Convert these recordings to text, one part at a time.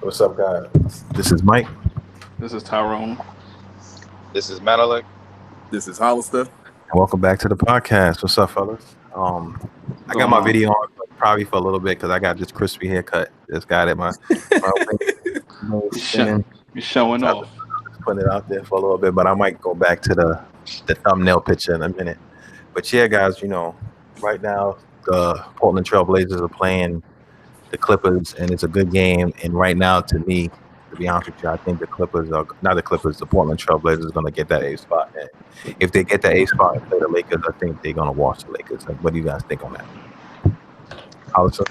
What's up, guys? This is Mike. This is Tyrone. This is Menelik. This is Hollister. And welcome back to the podcast. What's up, fellas? I got Going my on. video on probably for a little bit because I got this crispy haircut. Just got it. My You spinning. You're showing So I'm off. just putting it out there for a little bit, but I might go back to the thumbnail picture in a minute. But yeah, guys, right now the Portland Trail Blazers are playing the Clippers, and it's a good game. And right now, to me, to be honest with you, I think the Clippers are not the Clippers. The Portland Trail Blazers are going to get that A spot. And if they get that A spot and play the Lakers, I think they're going to wash the Lakers. Like, what do you guys think on that? Allison?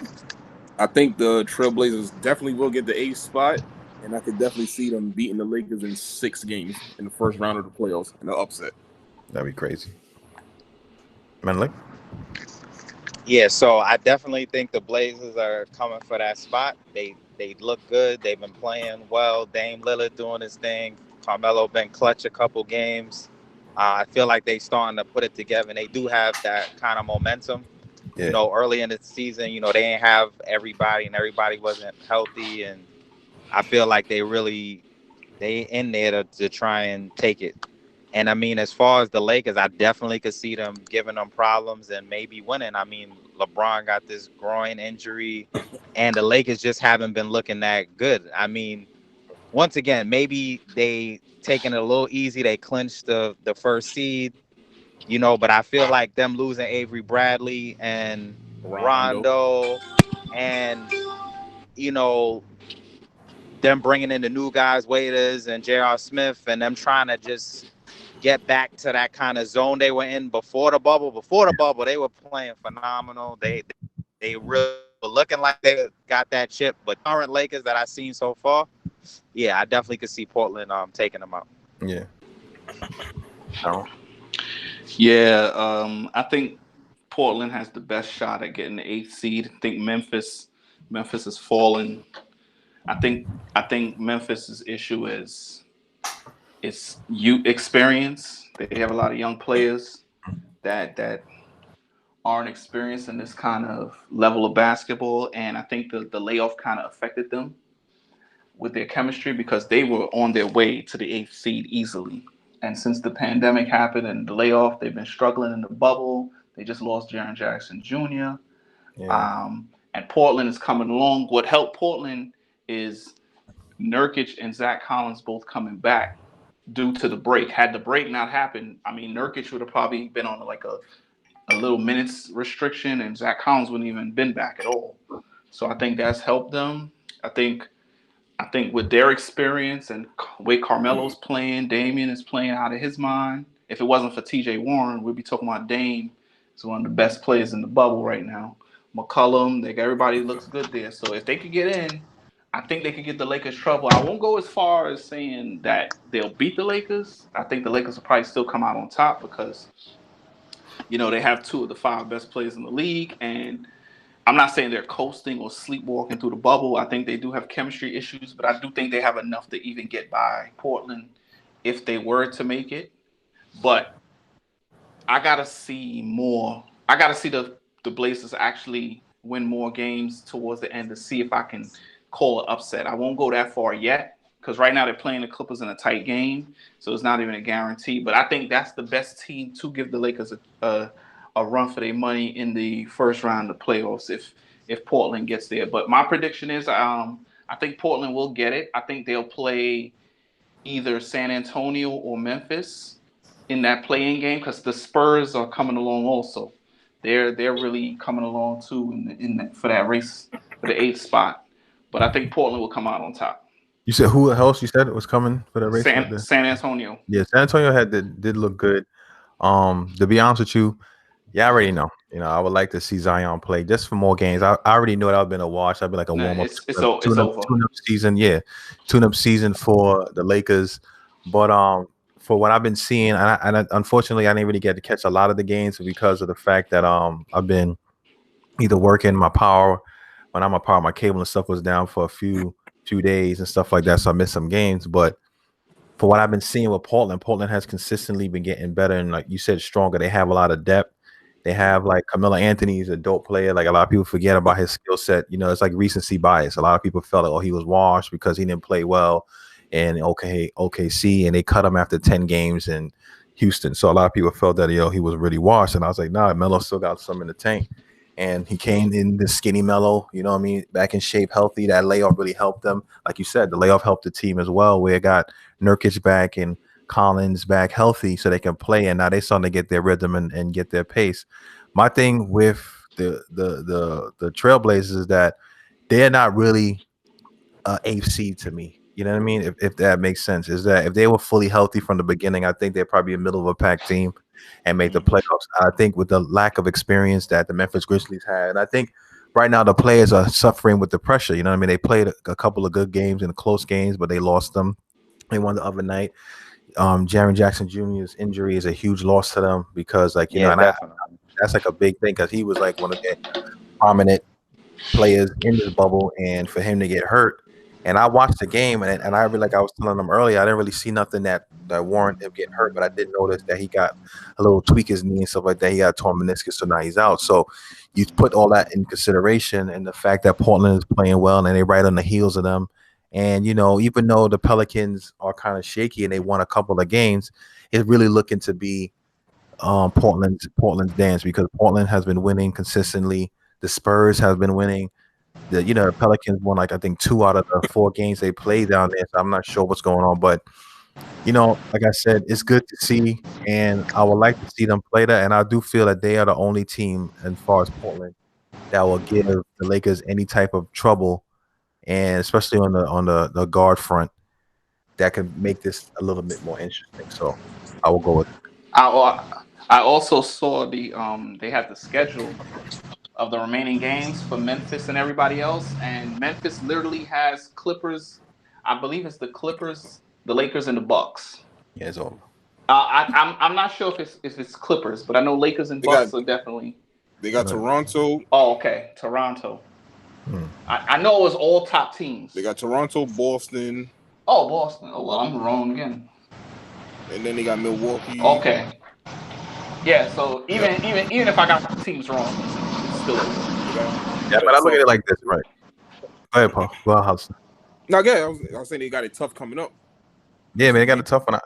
I think the Trailblazers definitely will get the eighth spot, and I could definitely see them beating the Lakers in 6 games in the first round of the playoffs in an upset. That'd be crazy. Manley? Yeah, so I definitely think the Blazers are coming for that spot. They look good. They've been playing well. Dame Lillard doing his thing. Carmelo been clutch a couple games. I feel like they starting to put it together, and they do have that kind of momentum. Yeah. Early in the season, they didn't have everybody, and everybody wasn't healthy, and I feel like they in there to try and take it. And I mean, as far as the Lakers, I definitely could see them giving them problems and maybe winning. I mean, LeBron got this groin injury, and the Lakers just haven't been looking that good. I mean, once again, maybe they taking it a little easy. They clinched the first seed, but I feel like them losing Avery Bradley and Rondo and, you know, them bringing in the new guys, Waiters and J.R. Smith, and them trying to just get back to that kind of zone they were in before the bubble. Before the bubble, they were playing phenomenal. They really were looking like they got that chip. But current Lakers that I've seen so far, yeah, I definitely could see Portland taking them out. Yeah. Oh. Yeah, I think Portland has the best shot at getting the eighth seed. I think Memphis is falling. I think Memphis's issue is it's youth experience. They have a lot of young players that aren't experienced in this kind of level of basketball, and I think the layoff kind of affected them with their chemistry because they were on their way to the eighth seed easily. And since the pandemic happened and the layoff, they've been struggling in the bubble. They just lost Jaren Jackson Jr. Yeah. And Portland is coming along. What helped Portland is Nurkic and Zach Collins both coming back due to the break. Had the break not happened, I mean, Nurkic would have probably been on like a little minutes restriction, and Zach Collins wouldn't even been back at all. So I think that's helped them. I think with their experience and the way Carmelo's playing, Damian is playing out of his mind. If it wasn't for T.J. Warren, we'd be talking about Dame. He's one of the best players in the bubble right now. McCollum, everybody looks good there. So if they could get in, I think they could get the Lakers trouble. I won't go as far as saying that they'll beat the Lakers. I think the Lakers will probably still come out on top because, they have 2 of the 5 best players in the league. And I'm not saying they're coasting or sleepwalking through the bubble. I think they do have chemistry issues, but I do think they have enough to even get by Portland if they were to make it. But I got to see more. I got to see the Blazers actually win more games towards the end to see if I can call an upset. I won't go that far yet because right now they're playing the Clippers in a tight game, so it's not even a guarantee. But I think that's the best team to give the Lakers a run for their money in the first round of the playoffs if Portland gets there. But my prediction is I think Portland will get it. I think they'll play either San Antonio or Memphis in that play-in game because the Spurs are coming along also. They're really coming along too for that race for the 8th spot. But I think Portland will come out on top. You said who else you said it was coming for the race? San Antonio. Yeah, San Antonio did look good. To be honest with you, yeah, I already know. I would like to see Zion play just for more games. I already know that would have been a wash. That'd be like a warm up. It's over. Tune-up season, yeah. Tune-up season for the Lakers. But for what I've been seeing, and unfortunately I didn't really get to catch a lot of the games because of the fact that I've been either working my power when I'm a power, my cable and stuff was down for a few days and stuff like that. So I missed some games. But for what I've been seeing with Portland has consistently been getting better and, like you said, stronger. They have a lot of depth. They have like Camilla Anthony is a dope player. Like a lot of people forget about his skill set. You know, it's like recency bias. A lot of people felt like, oh, he was washed because he didn't play well in OKC, and they cut him after 10 games in Houston. So a lot of people felt that he was really washed, and I was like, nah, Melo still got some in the tank. And he came in the skinny Melo, you know what I mean, back in shape, healthy. That layoff really helped them. Like you said, the layoff helped the team as well, where it got Nurkic back and Collins back healthy so they can play. And now they're starting to get their rhythm and get their pace. My thing with the Trailblazers is that they're not really eighth seed to me. You know what I mean? If that makes sense, is that if they were fully healthy from the beginning, I think they're probably a middle of a pack team and make the playoffs. I think with the lack of experience that the Memphis Grizzlies had, and I think right now the players are suffering with the pressure. You know what I mean? They played a couple of good games and close games, but they lost them. They won the other night. Jaren Jackson Jr.'s injury is a huge loss to them because, like, you know, and that's like a big thing because he was like one of the prominent players in this bubble, and for him to get hurt. And I watched the game, and I really, like I was telling them earlier, I didn't really see nothing that warranted him getting hurt, but I did notice that he got a little tweak his knee and stuff like that. He got a torn meniscus, so now he's out. So you put all that in consideration, and the fact that Portland is playing well, and they're right on the heels of them. And, you know, even though the Pelicans are kind of shaky and they won a couple of games, it's really looking to be Portland's dance, because Portland has been winning consistently. The Spurs have been winning. The Pelicans won, like, I think 2 out of the 4 games they played down there. So I'm not sure what's going on, but like I said, it's good to see, and I would like to see them play that. And I do feel that they are the only team, as far as Portland, that will give the Lakers any type of trouble, and especially on the guard front, that can make this a little bit more interesting. So I will go with it. I also saw they had the schedule of the remaining games for Memphis and everybody else, and Memphis literally has Clippers. I believe it's the Clippers, the Lakers, and the Bucks. Yeah, it's over. I'm not sure if it's Clippers, but I know Lakers and Bucks are definitely. They got Toronto. Oh, okay, Toronto. I know it was all top teams. They got Toronto, Boston. Oh, Boston. Oh, well, I'm wrong again. And then they got Milwaukee. Okay. Yeah, so even if I got teams wrong, it's still over. Yeah, but I look at it like this, right? Go ahead, Paul. Well, how's No, yeah, I was saying they got it tough coming up. Yeah, man, they got a tough one.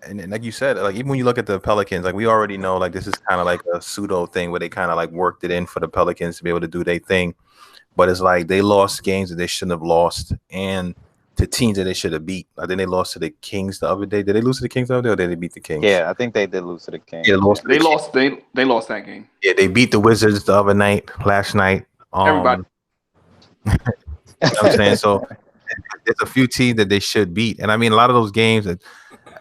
And like you said, like, even when you look at the Pelicans, like, we already know, like, this is kind of like a pseudo thing where they kind of like worked it in for the Pelicans to be able to do their thing. But it's like they lost games that they shouldn't have lost, and to teams that they should have beat. I think they lost to the Kings the other day. Did they lose to the Kings the other day, or did they beat the Kings? Yeah, I think they did lose to the Kings. Yeah, they lost that game. Yeah, they beat the Wizards the other night, last night. Everybody. You know what I'm saying? So there's a few teams that they should beat. And I mean, a lot of those games,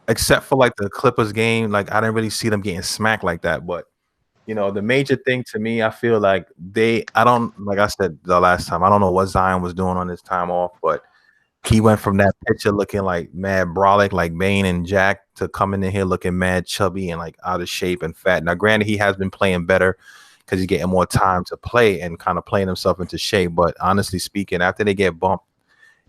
except for like the Clippers game, like, I didn't really see them getting smacked like that. But, the major thing to me, I feel like like I said the last time, I don't know what Zion was doing on his time off, but he went from that picture looking like mad brolic, like Bane and Jack, to coming in here looking mad chubby and like out of shape and fat. Now, granted, he has been playing better because he's getting more time to play and kind of playing himself into shape. But honestly speaking, after they get bumped,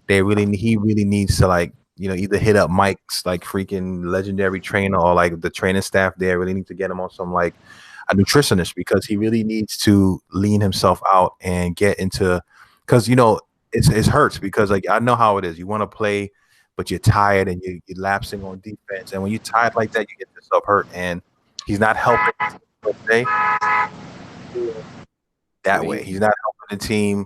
he really needs to, like, either hit up Mike's like freaking legendary trainer, or like the training staff there really need to get him on some, like, a nutritionist, because he really needs to lean himself out and get into, because it hurts, because, like, I know how it is. You want to play, but you're tired and you're lapsing on defense, and when you're tired like that, you get yourself hurt, and he's not helping per se that way. He's not helping the team.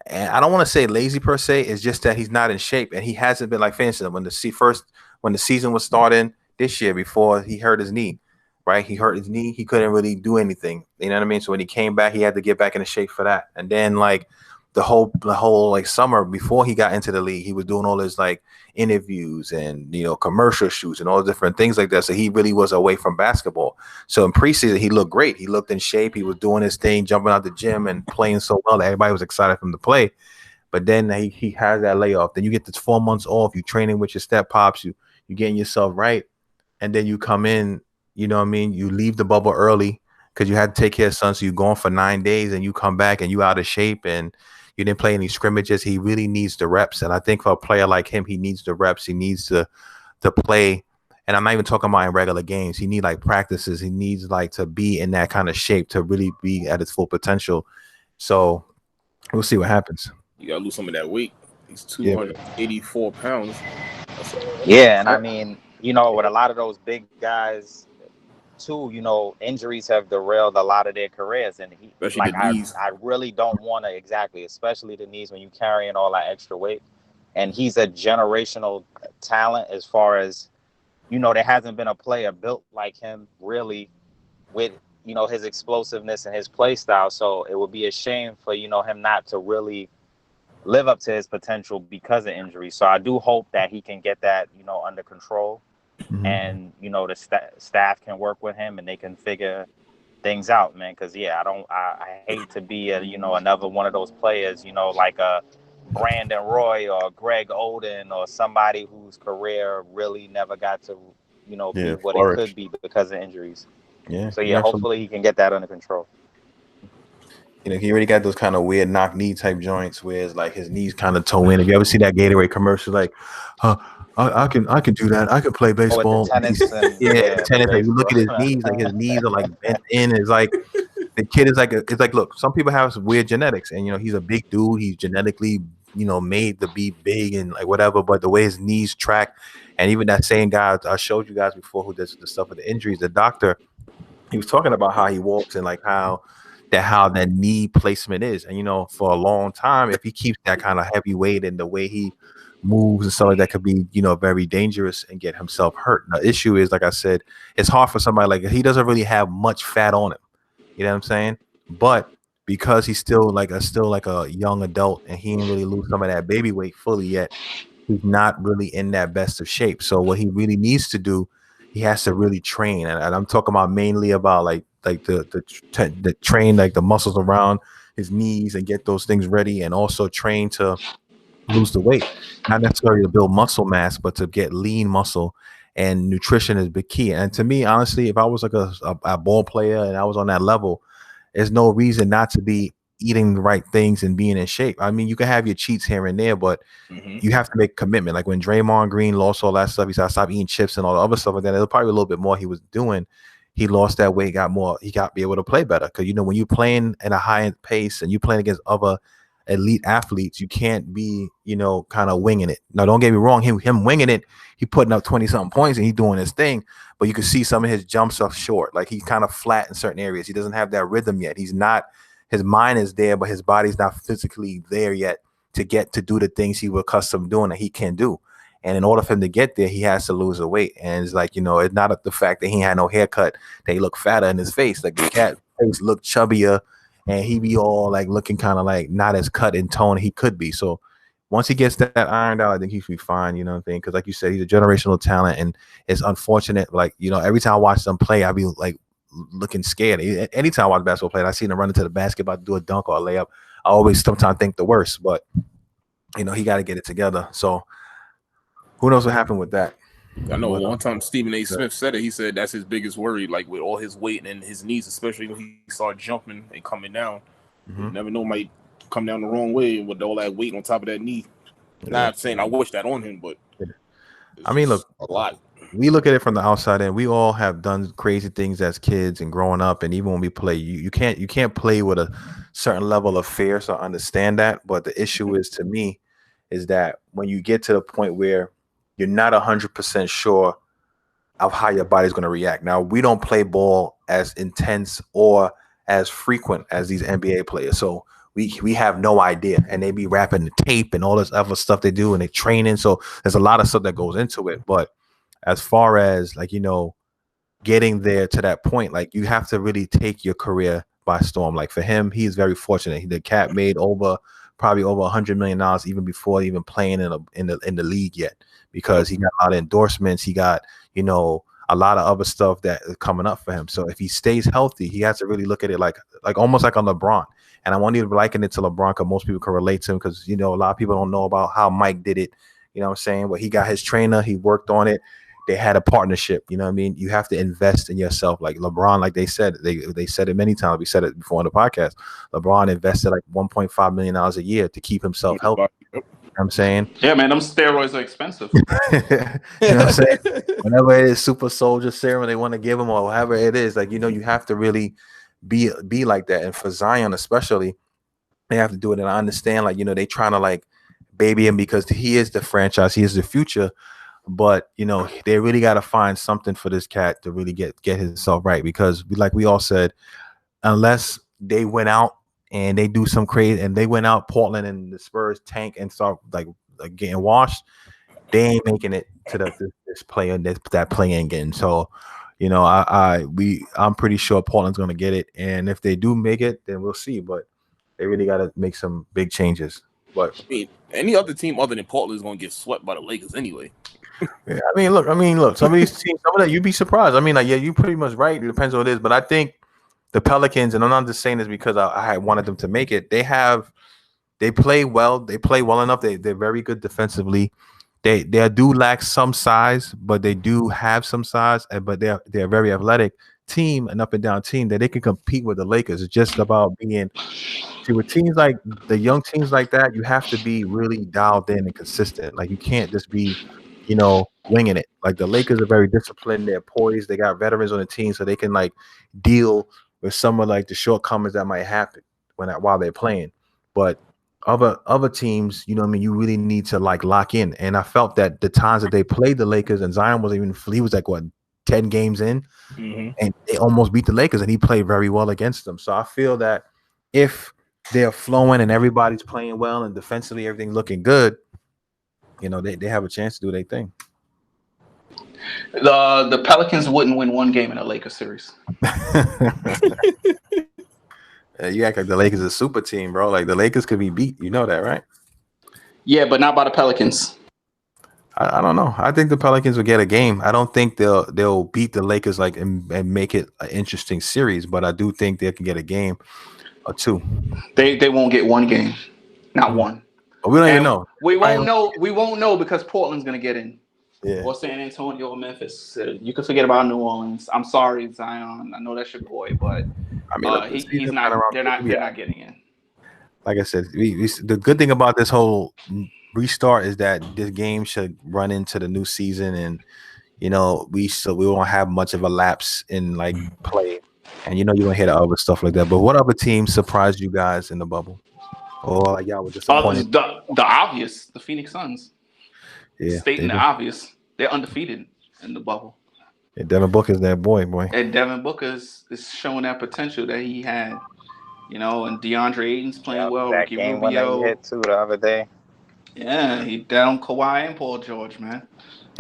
And I don't want to say lazy per se. It's just that he's not in shape, and he hasn't been, like, for instance, when the season was starting this year, before he hurt his knee, right? He hurt his knee. He couldn't really do anything. You know what I mean? So when he came back, he had to get back into shape for that. And then, like, the whole like summer before he got into the league, he was doing all his, like, interviews and commercial shoots and all different things like that. So he really was away from basketball. So in preseason, he looked great. He looked in shape. He was doing his thing, jumping out the gym and playing so well that everybody was excited for him to play. But then he has that layoff. Then you get this 4 months off. You training with your step pops. You getting yourself right, and then you come in. You know what I mean? You leave the bubble early because you had to take care of son. So you're gone for 9 days, and you come back and you out of shape, and you didn't play any scrimmages. He really needs the reps. And I think for a player like him, he needs the reps. He needs to play And I'm not even talking about in regular games. He need like practices. He needs like to be in that kind of shape to really be at his full potential. So we'll see what happens. You gotta lose some of that weight. He's Yeah, 284 pounds. That's Yeah, and I a, mean, you know, with a lot of those big guys too, you know, injuries have derailed a lot of their careers, and especially the like knees. I really don't want to exactly, especially the knees when you carrying all that extra weight. And he's a generational talent as far as, you know, there hasn't been a player built like him really with, you know, his explosiveness and his play style. So it would be a shame for, you know, him not to really live up to his potential because of injury. So I do hope that he can get that, you know, under control, mm-hmm. and you know the staff can work with him and they can figure things out, man. Because yeah, I hate to be a, you know, another one of those players, you know, like a Brandon Roy or Greg Oden or somebody whose career really never got to, you know, be Yeah, what it could flourish. be because of injuries. Yeah, So you yeah, absolutely. hopefully he can get that under control. He already got those kind of weird knock knee type joints where it's like his knees kind of toe in. If you ever see that Gatorade commercial, like, uh, I can do that. I can play Oh, with the baseball. tennis and Yeah, the yeah, tennis. Like you look baseball. at his knees are like bent in. It's like the kid is like it's like look, some people have some weird genetics, and he's a big dude. He's genetically made to be big and like whatever. But the way his knees track, and even that same guy I showed you guys before who does the stuff with the injuries, the doctor, he was talking about how he walks and like how that knee placement is. And for a long time, if he keeps that kind of heavy weight and the way he moves and stuff like that could be, very dangerous and get himself hurt. The issue is, like I said, it's hard for somebody like he doesn't really have much fat on him. You know what I'm saying? But because he's still like a young adult and he ain't really lose some of that baby weight fully yet, he's not really in that best of shape. So what he really needs to do, he has to really train, and I'm talking about mainly about like the train like the muscles around his knees and get those things ready, and also train to lose the weight, not necessarily to build muscle mass, but to get lean muscle. And nutrition is the key. And to me, honestly, if I was like a ball player and I was on that level, there's no reason not to be eating the right things and being in shape. I mean, you can have your cheats here and there, but Mm-hmm. you have to make a commitment. Like when Draymond Green lost all that stuff, he said, "Stop eating chips and all the other stuff like that." There's probably a little bit more he was doing. He lost that weight, got more. He got be able to play better because when you're playing at a high pace and you playing against other elite athletes, you can't be kind of winging it. Now, don't get me wrong, him winging it, he putting up 20 something points and he doing his thing, but you can see some of his jumps are short. Like he's kind of flat in certain areas. He doesn't have that rhythm yet. He's not. His mind is there, but his body's not physically there yet to get to do the things he was accustomed doing that he can do. And in order for him to get there, he has to lose the weight. And it's like, it's not the fact that he had no haircut, that he looked fatter in his face. Like the cat face looked chubbier and he be all like looking kind of like not as cut in tone he could be. So once he gets that ironed out, I think he should be fine, you know what I'm saying? Because like you said, he's a generational talent, and it's unfortunate. Like, every time I watch them play, I be like looking scared. Anytime I watch basketball play, I see him run into the basket about to do a dunk or a layup. I always sometimes think the worst, but he got to get it together. So who knows what happened with that? I know But, one time Stephen A. Smith said it. He said that's his biggest worry, like with all his weight and his knees, especially when he started jumping and coming down. You never know, might come down the wrong way with all that weight on top of that knee. Not saying I wish that on him, but I mean, look, a lot. we look at it from the outside, and we all have done crazy things as kids and growing up, and even when we play, you can't play with a certain level of fear. So I understand that, but the issue is, to me, is that when you get to the point where you're not 100% sure of how your body's going to react. Now, we don't play ball as intense or as frequent as these NBA players, so we have no idea. And they be rapping the tape and all this other stuff they do, and they training. So there's a lot of stuff that goes into it. But as far as like getting there to that point, like you have to really take your career by storm. Like for him, he's very fortunate. The cat made probably over $100 million even before even playing in the league yet, because he got a lot of endorsements. He got a lot of other stuff that is coming up for him. So if he stays healthy, he has to really look at it like almost like on LeBron. And I want you to liken it to LeBron because most people can relate to him, because a lot of people don't know about how Mike did it. You know what I'm saying? But he got his trainer, he worked on it. They had a partnership. You know what I mean? You have to invest in yourself. Like LeBron, like they said, they said it many times. We said it before on the podcast. LeBron invested like $1.5 million a year to keep himself healthy. I'm saying? Yeah, man, them steroids are expensive. You know what I'm saying? Whenever it is super soldier serum they want to give him or whatever it is, like, you have to really be like that. And for Zion especially, they have to do it. And I understand, like, they trying to like baby him because he is the franchise, he is the future. But they really got to find something for this cat to really get himself right, because like we all said, unless they went out and they do some crazy and they went out Portland and the Spurs tank and start like getting washed, they ain't making it to this play that play-in game. So I'm pretty sure Portland's gonna get it, and if they do make it, then we'll see. But they really got to make some big changes. But I mean, any other team other than Portland is going to get swept by the Lakers anyway. yeah, I mean, look. Some of these teams, some of that you'd be surprised. I mean, like, yeah, you're pretty much right. It depends on what it is, but I think the Pelicans, and I'm not just saying this because I wanted them to make it. They play well. They play well enough. They're very good defensively. They do lack some size, but they do have some size. But they're a very athletic team, an up and down team that they can compete with the Lakers. It's just about being. See, with teams like the young teams like that, you have to be really dialed in and consistent. Like, you can't just be, winging it. Like, the Lakers are very disciplined. They're poised. They got veterans on the team, so they can like deal with some of like the shortcomings that might happen while they're playing. But other teams, you really need to like lock in. And I felt that the times that they played the Lakers and Zion he was like 10 games in, and they almost beat the Lakers, and he played very well against them. So I feel that if they're flowing and everybody's playing well and defensively everything's looking good, they have a chance to do their thing. The Pelicans wouldn't win one game in a Lakers series. You act like the Lakers is a super team, bro. Like, the Lakers could be beat. You know that, right? Yeah, but not by the Pelicans. I don't know. I think the Pelicans will get a game. I don't think they'll beat the Lakers like and make it an interesting series, but I do think they can get a game or two. They won't get one game, not one. But we don't even know. We won't know. We won't know because Portland's gonna get in. Yeah. Or San Antonio or Memphis. You can forget about New Orleans. I'm sorry, Zion. I know that's your boy, but I mean, look, he's not. They're not getting in. Like I said, the good thing about this whole restart is that this game should run into the new season, and we won't have much of a lapse in like play, and you're gonna hear the other stuff like that. But what other teams surprised you guys in the bubble, or like y'all were disappointed? The obvious, the Phoenix Suns. Yeah, stating the obvious, they're undefeated in the bubble. Yeah, Devin Booker's that boy. And Devin Booker is showing that potential that he had, and DeAndre Ayton's playing well. That Ricky game Rubio. when they hit too the other day. Yeah, he down Kawhi and Paul George, man.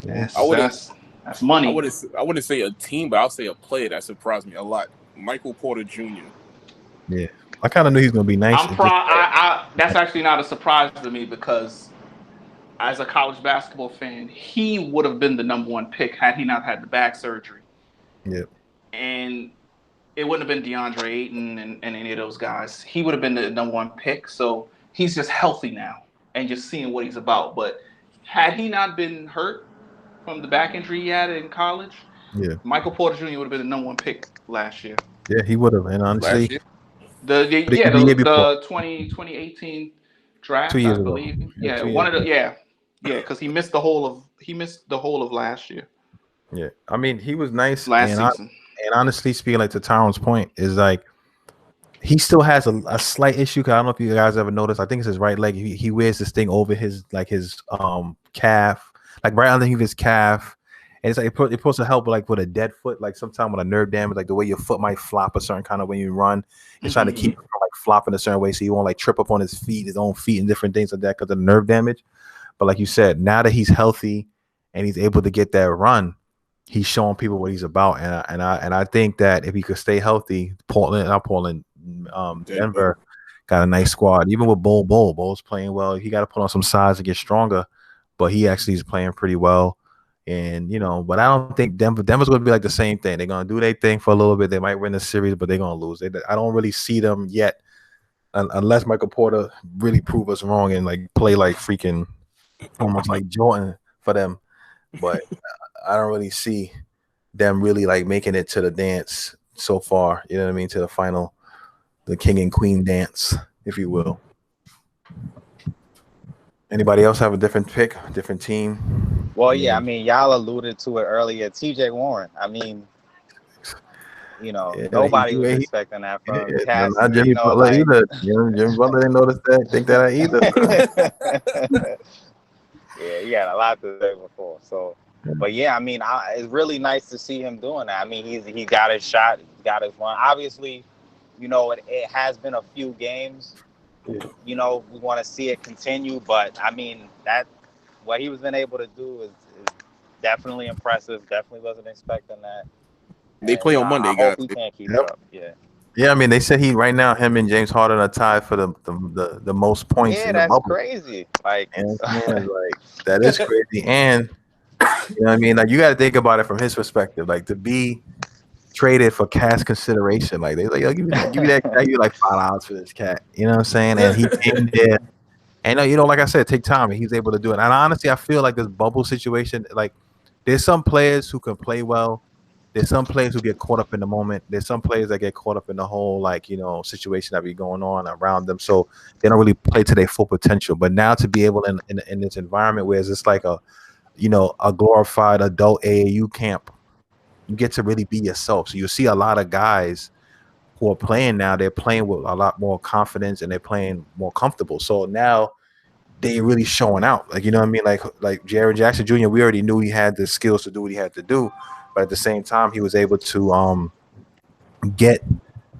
Yeah. That's money. I wouldn't say a team, but I'll say a player that surprised me a lot. Michael Porter Jr. Yeah, I kind of knew he was gonna be nice. That's actually not a surprise to me because, as a college basketball fan, he would have been the number one pick had he not had the back surgery. Yeah. And it wouldn't have been DeAndre Ayton and any of those guys. He would have been the number one pick. So he's just healthy now and just seeing what he's about. But had he not been hurt from the back injury he had in college, Michael Porter Jr. would have been the number one pick last year. Yeah, he would have. And honestly, the 2018 draft, 2 years I believe. ago. Yeah, one of the because he missed the whole of last year. Yeah, I mean, he was nice last season. And honestly speaking, like to Tyron's point, is like he still has a slight issue. Cause I don't know if you guys ever noticed. I think it's his right leg. He wears this thing over his calf, like right underneath his calf, and it's like it's supposed to help like with a dead foot. Like sometimes with a nerve damage, like the way your foot might flop a certain kind of when you run, he's trying to keep it from like flopping a certain way so you won't like trip up on his own feet, and different things like that because of the nerve damage. But like you said, now that he's healthy and he's able to get that run, he's showing people what he's about. And I think that if he could stay healthy, Denver got a nice squad. Even with Bull's playing well. He got to put on some size to get stronger, but he actually is playing pretty well. And but I don't think Denver's going to be like the same thing. They're going to do their thing for a little bit. They might win the series, but they're going to lose. I don't really see them yet, unless Michael Porter really prove us wrong and like play like freaking almost like Jordan for them. But I don't really see them really like making it to the dance so far. You know what I mean? To the final, the king and queen dance, if you will. Anybody else have a different pick, different team? Well, I yeah, I mean, mean, y'all alluded to it earlier. T.J. Warren. I mean, yeah, nobody was expecting that from not Cassidy. Jimmy Butler Like, either. Jimmy Butler didn't notice that, think that either. yeah, he had a lot to say before. So, but yeah, I mean, it's really nice to see him doing that. I mean, he got his shot, he got his run. Obviously, it has been a few games. We want to see it continue, but I mean that what he was been able to do is definitely impressive. Definitely wasn't expecting that, They and play on I Monday, hope guys. he can keep it Yep. up. Yeah, Yeah, I mean, they said right now, him and James Harden are tied for the most points yeah, in the that's bubble. crazy. Like, And man, it's like that is crazy. And you know what I mean? Like you got to think about it from his perspective. Like to be traded for cash consideration, like they like, yo, give me that, give you like $5 for this cat. You know what I'm saying? And he came there, and like I said, take time, and he's able to do it. And honestly, I feel like this bubble situation, like there's some players who can play well. There's some players who get caught up in the moment. There's some players that get caught up in the whole like situation that be going on around them, so they don't really play to their full potential. But now to be able in this environment where it's just like a glorified adult AAU camp, you get to really be yourself. So you see a lot of guys who are playing now. They're playing with a lot more confidence and they're playing more comfortable. So now they really showing out. Like, you know what I mean? Like Jared Jackson Jr., we already knew he had the skills to do what he had to do, but at the same time, he was able to get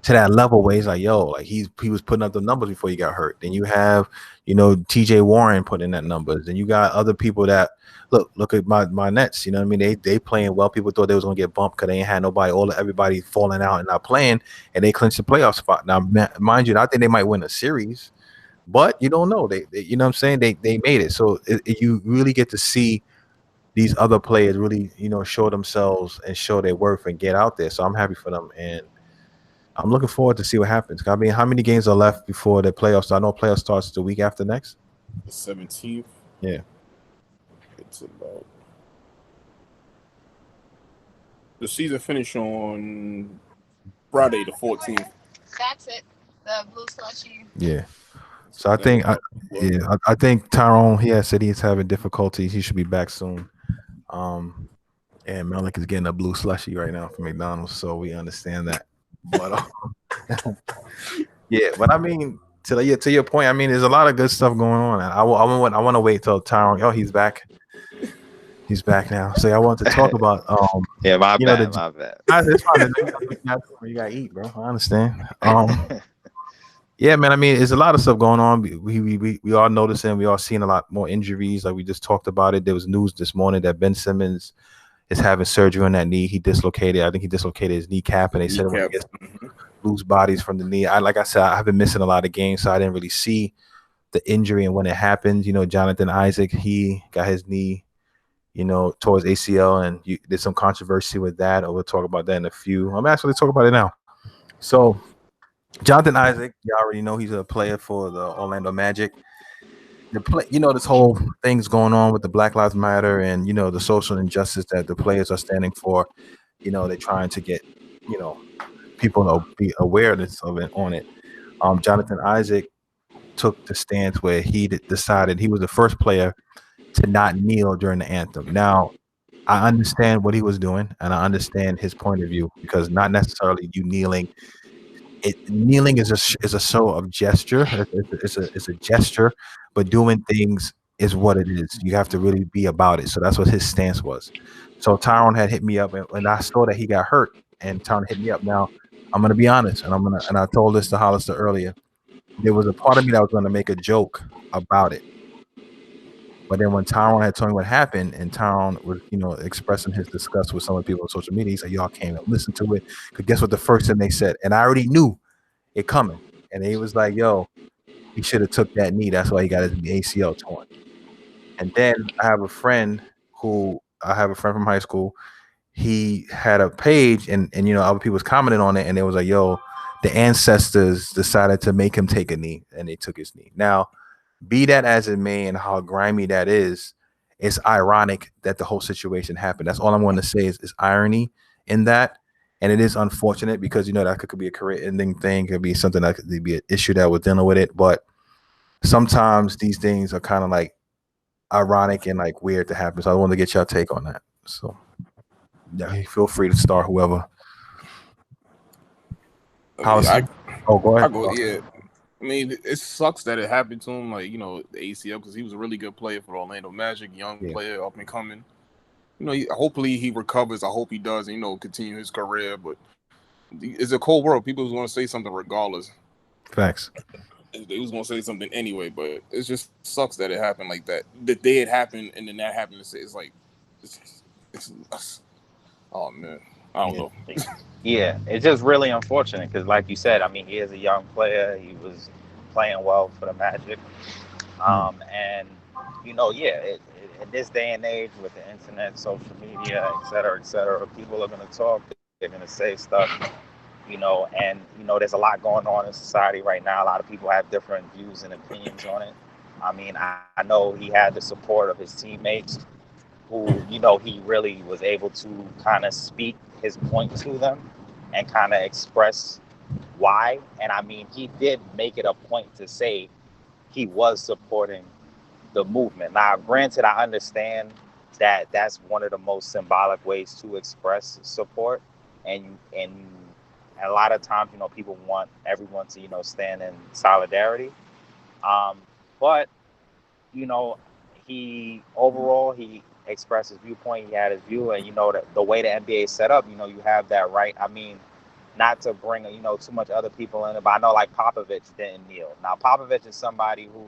to that level where he's like, yo, like he was putting up the numbers before he got hurt. Then you have, TJ Warren putting in that numbers. Then you got other people that look at my Nets. You know what I mean? They playing well. People thought they was gonna get bumped because they ain't had nobody, everybody falling out and not playing, and they clinched the playoff spot. Now, mind you, I think they might win a series, but you don't know. They you know what I'm saying? They made it. So you really get to see these other players really, show themselves and show their worth and get out there. So I'm happy for them, and I'm looking forward to see what happens. I mean, how many games are left before the playoffs? I know playoffs starts the week after next. The 17th. Yeah. It's about the season finish on Friday the 14th. That's it. The blue slushy. Yeah. So I think, I think Tyrone, he has said he's having difficulties. He should be back soon. And Malik is getting a blue slushy right now from McDonald's, so we understand that. But yeah, but I mean, to your point, I mean, there's a lot of good stuff going on. And I want to wait till Tyrone. Oh, he's back. He's back now. So I want to talk about yeah, my bad. It's fine. You gotta eat, bro. I understand. Yeah, man. I mean, there's a lot of stuff going on. We all noticing. We all seeing a lot more injuries. Like we just talked about it. There was news this morning that Ben Simmons is having surgery on that knee. He dislocated. I think he dislocated his kneecap, and they said when he gets loose bodies from the knee. Like I said, I've been missing a lot of games, so I didn't really see the injury and when it happened. Jonathan Isaac, he got his knee, towards ACL, and there's some controversy with that. Or we'll talk about that in a few. I'm actually talking about it now. So, Jonathan Isaac, you already know he's a player for the Orlando Magic. This whole thing's going on with the Black Lives Matter and the social injustice that the players are standing for. They're trying to get people to be awareness of it on it. Jonathan Isaac took the stance where he decided he was the first player to not kneel during the anthem. Now, I understand what he was doing, and I understand his point of view, because not necessarily you kneeling. Kneeling is a show of gesture. It's a gesture, but doing things is what it is. You have to really be about it. So that's what his stance was. So Tyrone had hit me up, and I saw that he got hurt, and Tyrone hit me up. Now I'm gonna be honest, and I told this to Hollister earlier. There was a part of me that was gonna make a joke about it. But then when Tyrone had told me what happened, and Tyrone was, expressing his disgust with some of the people on social media, he said, y'all can't even listen to it. Because guess what the first thing they said? And I already knew it coming. And he was like, yo, he should have took that knee. That's why he got his ACL torn. And then I have a friend from high school. He had a page, and other people was commenting on it, and they was like, yo, the ancestors decided to make him take a knee, and they took his knee. Now, be that as it may, and how grimy that is, it's ironic that the whole situation happened. That's all I'm going to say is irony in that. And it is unfortunate because, that could be a career-ending thing. It could be something that could be an issue that we're dealing with it. But sometimes these things are kind of like ironic and like weird to happen. So I wanted to get your take on that. So yeah, feel free to start whoever. I mean, Policy. Oh, go I ahead. go, yeah. I mean, it sucks that it happened to him, like, the ACL, because he was a really good player for the Orlando Magic, young Yeah. player, up and coming. Hopefully he recovers. I hope he does, and, continue his career. But it's a cold world. People was going to say something regardless. Facts. They was going to say something anyway, but it just sucks that it happened like that. The day it happened, and then that happened. It's like, it's oh man, I don't Yeah. know. Yeah, it's just really unfortunate because, like you said, I mean, he is a young player. He was playing well for the Magic, Yeah. and yeah, in this day and age with the internet, social media, et cetera, people are going to talk. They're going to say stuff, and there's a lot going on in society right now. A lot of people have different views and opinions on it. I mean, I know he had the support of his teammates who, he really was able to kind of speak his point to them and kind of express why. And I mean, he did make it a point to say he was supporting the movement. Now, granted, I understand that that's one of the most symbolic ways to express support, and a lot of times, people want everyone to, stand in solidarity. But you know, he expressed his viewpoint. He had his view, and the way the NBA is set up, you have that right. I mean, not to bring too much other people in it, but I know like Popovich didn't kneel. Now Popovich is somebody who,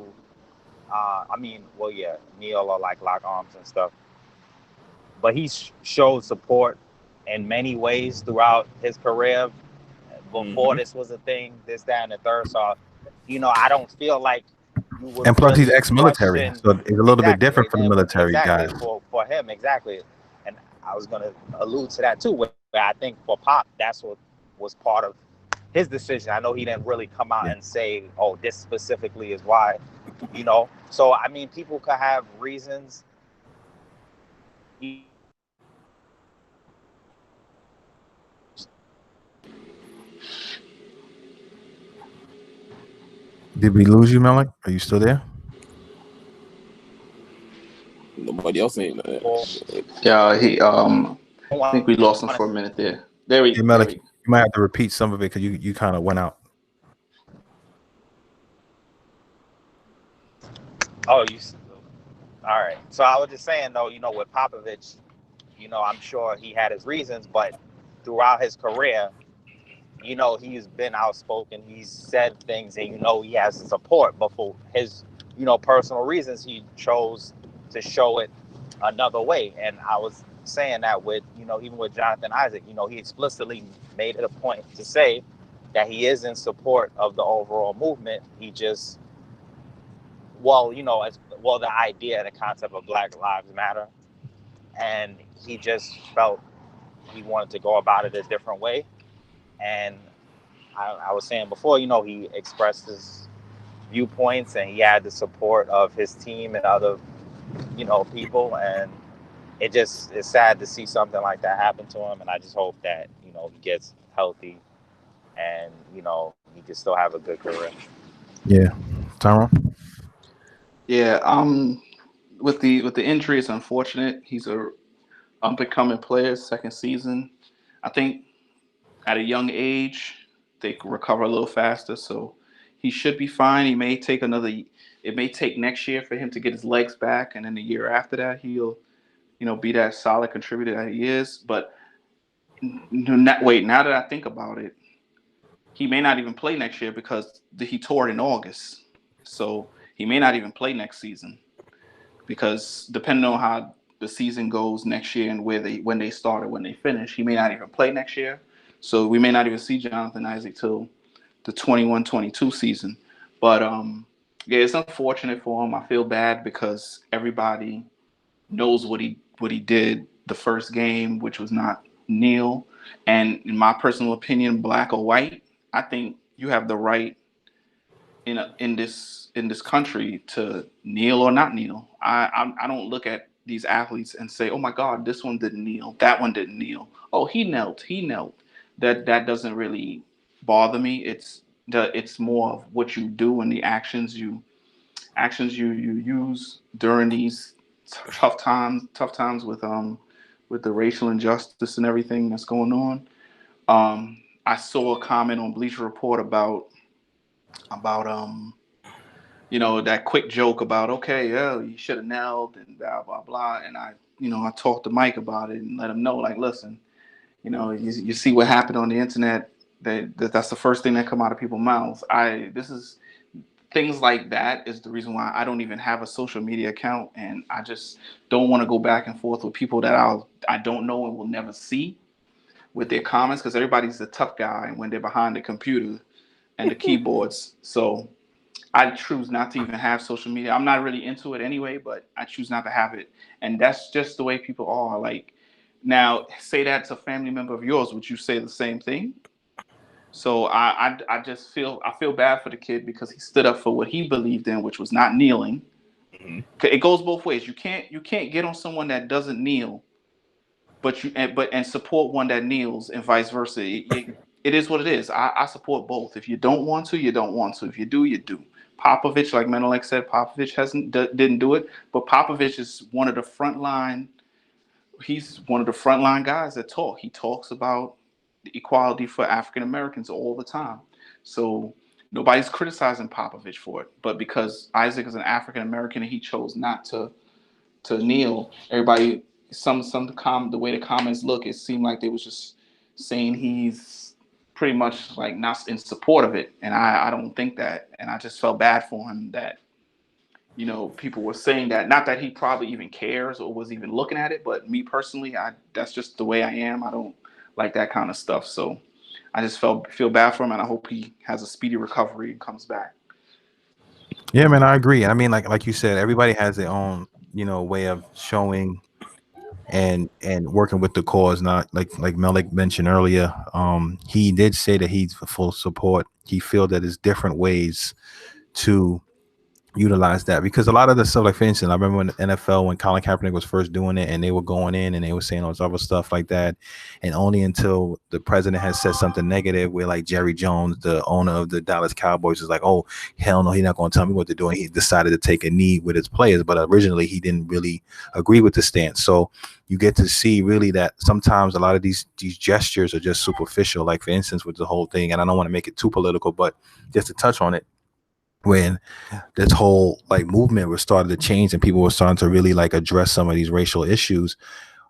I mean, well, yeah, kneel or like lock arms and stuff, but he showed support in many ways throughout his career. Before Hmm. this was a thing, this, that, and the third. So, I don't feel like you would And plus, he's really ex-military, question so it's a little bit exactly, different for the military exactly guys. for him, exactly. And I was gonna allude to that too, where I think for Pop, that's what was part of his decision. I know he didn't really come out Yeah. and say, "Oh, this specifically is why," So I mean, people could have reasons. Did we lose you, Malik? Are you still there? Nobody else ain't. Yeah, I think we lost him for a minute there. There Hey, we there Malik, we you might have to repeat some of it because you kind of went out. Oh, all right. So I was just saying though, with Popovich, I'm sure he had his reasons, but throughout his career, he's been outspoken. He's said things, and he has support. But for his, personal reasons, he chose to show it another way. And I was saying that with, even with Jonathan Isaac, he explicitly made it a point to say that he is in support of the overall movement. He just, well, as well, the idea, the concept of Black Lives Matter, and he just felt he wanted to go about it a different way. And I was saying before, he expressed his viewpoints and he had the support of his team and other, people. And it just is sad to see something like that happen to him. And I just hope that, he gets healthy and, he can still have a good career. Yeah, Tyrone. yeah. With the injury, it's unfortunate. He's a up and coming player, second season. I think at a young age they could recover a little faster, so he should be fine. He may take another. It may take next year for him to get his legs back, and then the year after that he'll be that solid contributor that he is. But wait, now that I think about it, he may not even play next year because he tore it in August. So he may not even play next season because depending on how the season goes next year and when they start or when they finish, he may not even play next year. So we may not even see Jonathan Isaac till the 21-22 season. But yeah, it's unfortunate for him. I feel bad because everybody knows what he did the first game, which was not kneel. And in my personal opinion, black or white, I think you have the right in this country to kneel or not kneel. I don't look at these athletes and say, oh my God, this one didn't kneel, that one didn't kneel. Oh, he knelt, he knelt. That doesn't really bother me. It's more of what you do and the actions you actions you use during these tough times with the racial injustice and everything that's going on. I saw a comment on Bleacher Report about that quick joke about, okay, yeah, you should have knelt and blah blah blah. And I talked to Mike about it and let him know, like, listen, you see what happened on the internet. That's the first thing that come out of people's mouths. This is things like that is the reason why I don't even have a social media account, and I just don't want to go back and forth with people that I don't know and will never see with their comments, because everybody's a tough guy when they're behind the computer and the keyboards. So I choose not to even have social media. I'm not really into it anyway, but I choose not to have it. And that's just the way people are. Like, now, say that's a family member of yours, would you say the same thing? So I just feel bad for the kid because he stood up for what he believed in, which was not kneeling. Mhm. It goes both ways. You can't get on someone that doesn't kneel, but support one that kneels, and vice versa. It is what it is. I support both. If you don't want to, you don't want to. If you do, you do. Popovich, like Menelek said, Popovich didn't do it, but Popovich is one of the frontline. He's one of the frontline guys that talk. He talks about the equality for African Americans all the time. So nobody's criticizing Popovich for it, but because Isaac is an African American and he chose not to kneel, everybody the way the comments look, it seemed like they was just saying he's pretty much like not in support of it, and I don't think that, and I just felt bad for him that people were saying that. Not that he probably even cares or was even looking at it, but me personally, that's just the way I am. I don't like that kind of stuff. So I just feel bad for him, and I hope he has a speedy recovery and comes back. Yeah, man, I agree. I mean, like you said, everybody has their own, way of showing and working with the cause. Not like Malik mentioned earlier. He did say that he's for full support. He feel that there's different ways to utilize that, because a lot of the stuff, like for instance, I remember when the NFL, when Colin Kaepernick was first doing it, and they were going in and they were saying all this other stuff like that, and only until the president has said something negative, where like Jerry Jones, the owner of the Dallas Cowboys, is like, oh hell no, he's not going to tell me what to do, and he decided to take a knee with his players. But originally he didn't really agree with the stance. So you get to see really that sometimes a lot of these gestures are just superficial. Like for instance with the whole thing, and I don't want to make it too political, but just to touch on it, when this whole like movement was started to change and people were starting to really like address some of these racial issues.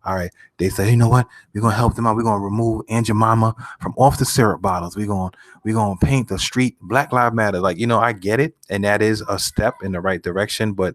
All right, they say, you know what, we're gonna help them out. We're gonna remove Aunt Jemima from off the syrup bottles. We're gonna paint the street Black Lives Matter. Like, I get it, and that is a step in the right direction, but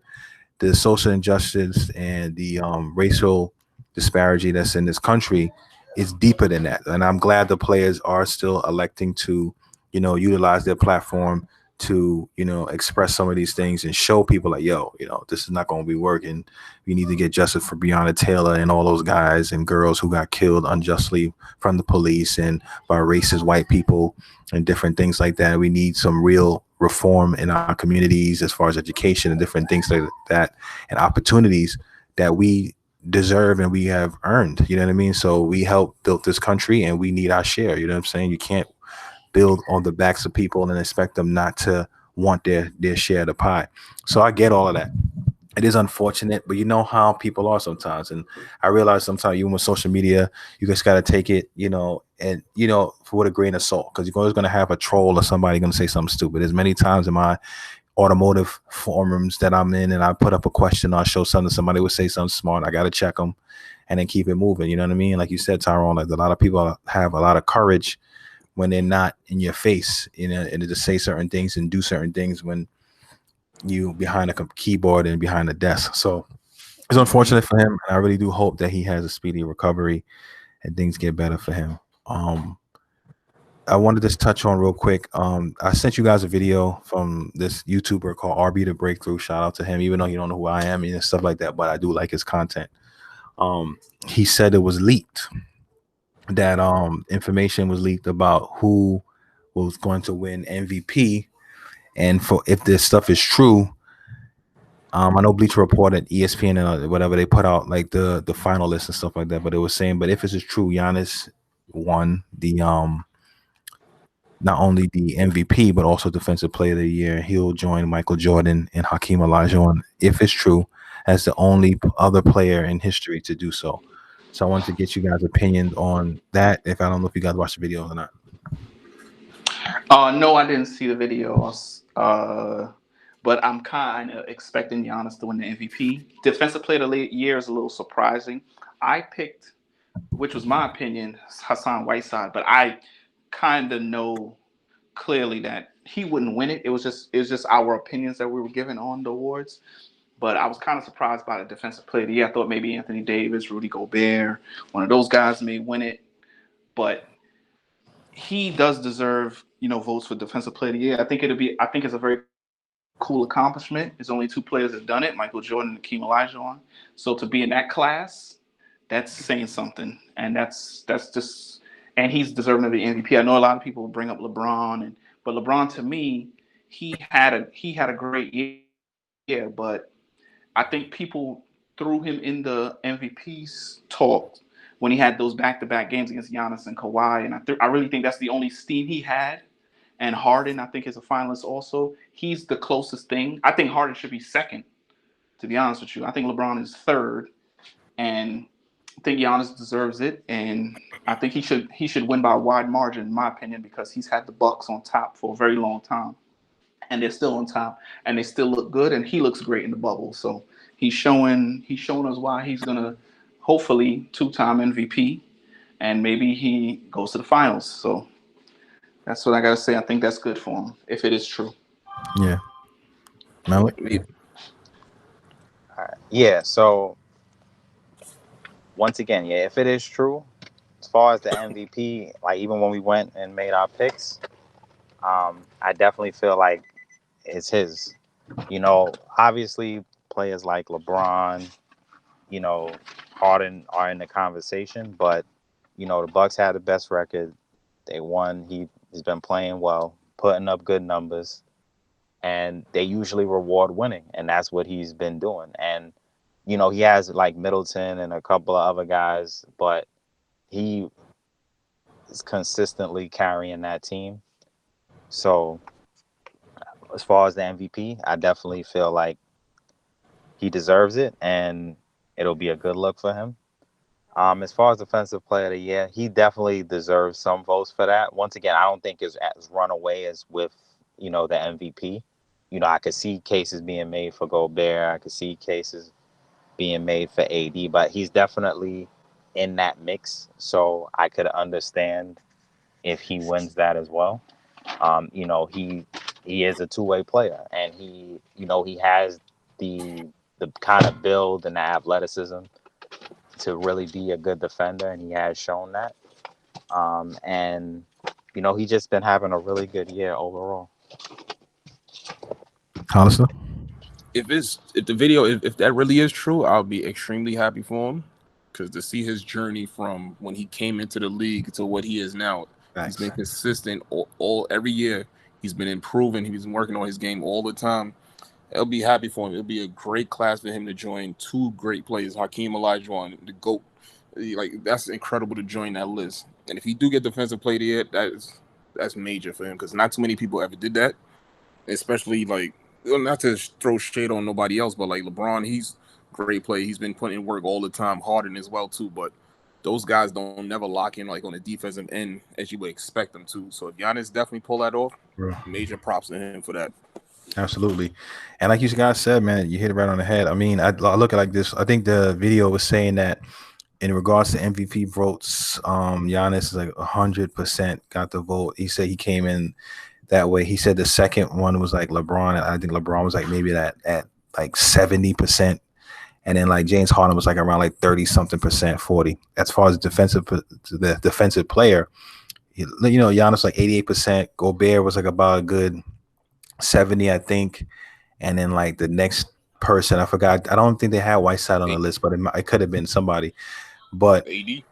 the social injustice and the racial disparity that's in this country is deeper than that. And I'm glad the players are still electing to, utilize their platform to, express some of these things and show people like, yo, this is not going to be working. We need to get justice for Breonna Taylor and all those guys and girls who got killed unjustly from the police and by racist white people and different things like that. We need some real reform in our communities as far as education and different things like that, and opportunities that we deserve and we have earned. You know what I mean? So we helped build this country and we need our share. You know what I'm saying? You can't build on the backs of people and expect them not to want their share of the pie. So I get all of that. It is unfortunate, but you know how people are sometimes. And I realize sometimes even with social media, you just got to take it, and, with a grain of salt, because you're always going to have a troll or somebody going to say something stupid. There's many times in my automotive forums that I'm in and I put up a question or I show something, somebody would say something smart. I got to check them and then keep it moving. You know what I mean? Like you said, Tyrone, like a lot of people have a lot of courage when they're not in your face, and to say certain things and do certain things when you behind a keyboard and behind a desk. So it's unfortunate for him, and I really do hope that he has a speedy recovery and things get better for him. I wanted to touch on real quick. I sent you guys a video from this YouTuber called RB the Breakthrough. Shout out to him, even though you don't know who I am and stuff like that, but I do like his content. He said it was leaked, that information was leaked about who was going to win MVP, and if this stuff is true, I know Bleacher Report and ESPN and whatever, they put out like the finalists and stuff like that, but it was saying, but if this is true, Giannis won the not only the MVP but also Defensive Player of the Year. He'll join Michael Jordan and Hakeem Olajuwon, if it's true, as the only other player in history to do so. So I wanted to get you guys' opinions on that. If I don't know if you guys watched the videos or not. No, I didn't see the videos. But I'm kind of expecting Giannis to win the MVP. Defensive Player of the Year is a little surprising. I picked, which was my opinion, Hassan Whiteside, but I kind of know clearly that he wouldn't win it. It was just our opinions that we were given on the awards. But I was kind of surprised by the Defensive Player of the Year. I thought maybe Anthony Davis, Rudy Gobert, one of those guys may win it. But he does deserve, votes for Defensive Player of the Year. I think it's a very cool accomplishment. There's only two players that have done it, Michael Jordan and Hakeem Olajuwon. So to be in that class, that's saying something, and that's just, and he's deserving of the MVP. I know a lot of people bring up LeBron, but LeBron to me, he had a great year, but I think people threw him in the MVP's talk when he had those back-to-back games against Giannis and Kawhi, and I really think that's the only steam he had. And Harden, I think, is a finalist also. He's the closest thing. I think Harden should be second, to be honest with you. I think LeBron is third, and I think Giannis deserves it. And I think he should win by a wide margin, in my opinion, because he's had the Bucks on top for a very long time, and they're still on top, and they still look good, and he looks great in the bubble. So he's showing us why he's gonna hopefully two-time MVP, and maybe he goes to the finals. So that's what I gotta say. I think that's good for him if it is true. Yeah. Malik? All right. Yeah. So once again, yeah, if it is true, as far as the MVP, like even when we went and made our picks, I definitely feel like it's his. Obviously players like LeBron, you know, Harden are in the conversation, but the Bucks had the best record. They won. He's been playing well, putting up good numbers, and they usually reward winning, and that's what he's been doing. And he has like Middleton and a couple of other guys, but he is consistently carrying that team. So as far as the MVP, I definitely feel like he deserves it, and it'll be a good look for him. As far as Defensive Player of the Year, he definitely deserves some votes for that. Once again, I don't think it's as runaway as with the MVP. I could see cases being made for Gobert. I could see cases being made for AD, but he's definitely in that mix. So I could understand if he wins that as well. He is a two-way player, and he has the kind of build and the athleticism to really be a good defender, and he has shown that. And he's just been having a really good year overall. Hollister? If that really is true, I'll be extremely happy for him, because to see his journey from when he came into the league to what he is now, Thanks. he's been consistent all every year. He's been improving. He's been working on his game all the time. I'll be happy for him. It'll be a great class for him to join two great players, Hakeem Olajuwon, the GOAT. Like, that's incredible to join that list. And if he do get Defensive Player of the Year, that's major for him, because not too many people ever did that. Especially, like, not to throw shade on nobody else, but like LeBron, he's a great player. He's been putting in work all the time. Harden as well too, but those guys don't never lock in like on the defensive end as you would expect them to. So if Giannis definitely pull that off, major props to him for that. Absolutely. And like you guys said, man, you hit it right on the head. I mean, I look at it like this. I think the video was saying that in regards to MVP votes, Giannis is like 100% got the vote. He said he came in that way. He said the second one was like LeBron. I think LeBron was like maybe at like 70%. And then like James Harden was like around like 30-something%, 40. As far as the defensive player, Giannis like 88%. Gobert was like about a good 70, I think. And then like the next person, I forgot. I don't think they had Whiteside on the list, but it could have been somebody. But AD.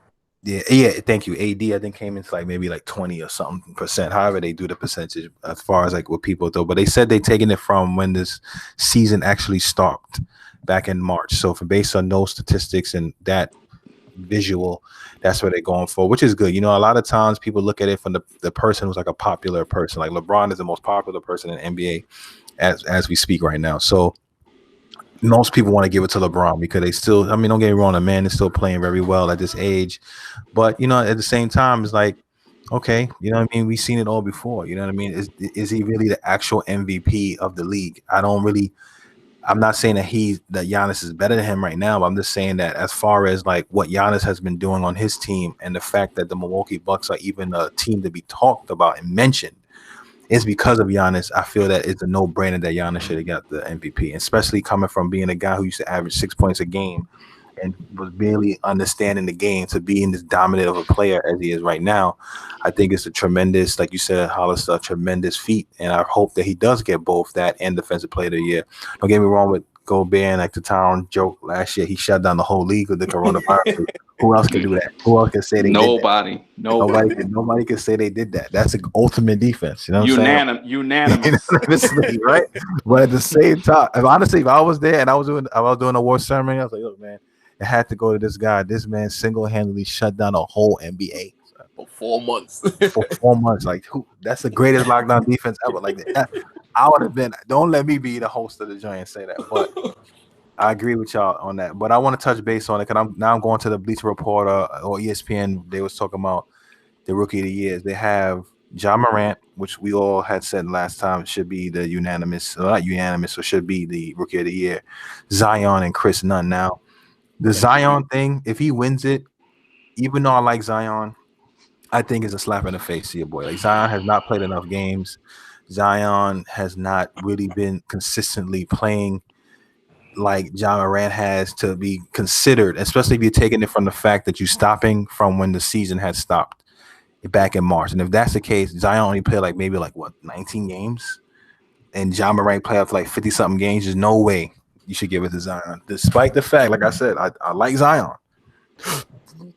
Yeah, thank you. AD, I think, came into like maybe like 20 or something percent. However, they do the percentage as far as like what people do. But they said they taking it from when this season actually started back in March. So based on those statistics and that visual. That's what they're going for, which is good. You know, a lot of times people look at it from the person who's like a popular person. Like LeBron is the most popular person in NBA as we speak right now. So most people want to give it to LeBron because they still, I mean, don't get me wrong, the man is still playing very well at this age. But, you know, at the same time, it's like, okay, you know what I mean? We've seen it all before. You know what I mean? Is he really the actual MVP of the league? I'm not saying that Giannis is better than him right now, but I'm just saying that as far as like what Giannis has been doing on his team and the fact that the Milwaukee Bucks are even a team to be talked about and mentioned is because of Giannis. I feel that it's a no-brainer that Giannis should have got the MVP, especially coming from being a guy who used to average 6 points a game and was barely understanding the game to being as dominant of a player as he is right now. I think it's a tremendous, like you said, Hollister, a tremendous feat, and I hope that he does get both that and Defensive Player of the Year. Don't get me wrong with Gobert, like the town joke last year, he shut down the whole league with the coronavirus. Who else can do that? Who else can say they did that? Nobody can say they did that. That's an ultimate defense. You know what I'm saying? Unanimously, right? But at the same time, if I was there and I was doing an award ceremony, I was like, look, man, it had to go to this guy. This man single-handedly shut down a whole NBA for 4 months. For 4 months, like that's the greatest lockdown defense ever. Like that, I would have been. Don't let me be the host of the joint and say that, but I agree with y'all on that. But I want to touch base on it because I'm going to the Bleacher Report or ESPN. They was talking about the Rookie of the Years. They have Ja Morant, which we all had said last time should be the not unanimous, so should be the Rookie of the Year. Zion and Chris Nunn. Now, the Zion thing, if he wins it, even though I like Zion, I think it's a slap in the face to your boy. Like Zion has not played enough games. Zion has not really been consistently playing like Ja Morant has to be considered, especially if you're taking it from the fact that you're stopping from when the season had stopped back in March. And if that's the case, Zion only played like 19 games, and Ja Morant played up to like 50-something games. There's no way you should give it to Zion, despite the fact, like I said, I like Zion.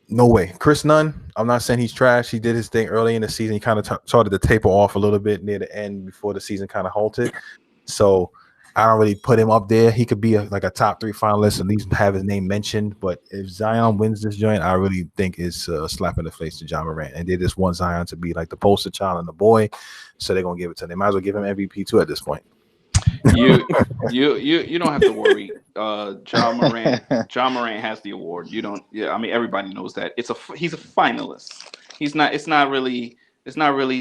No way. Chris Nunn, I'm not saying he's trash. He did his thing early in the season. He kind of started to taper off a little bit near the end before the season kind of halted. So I don't really put him up there. He could be like a top 3 finalist, at least have his name mentioned. But if Zion wins this joint, I really think it's a slap in the face to Ja Morant. And they just want Zion to be like the poster child and the boy. So they're going to give it to him. They might as well give him MVP too at this point. You don't have to worry. Ja Morant has the award. You don't. Yeah, I mean everybody knows that. He's a finalist. It's not really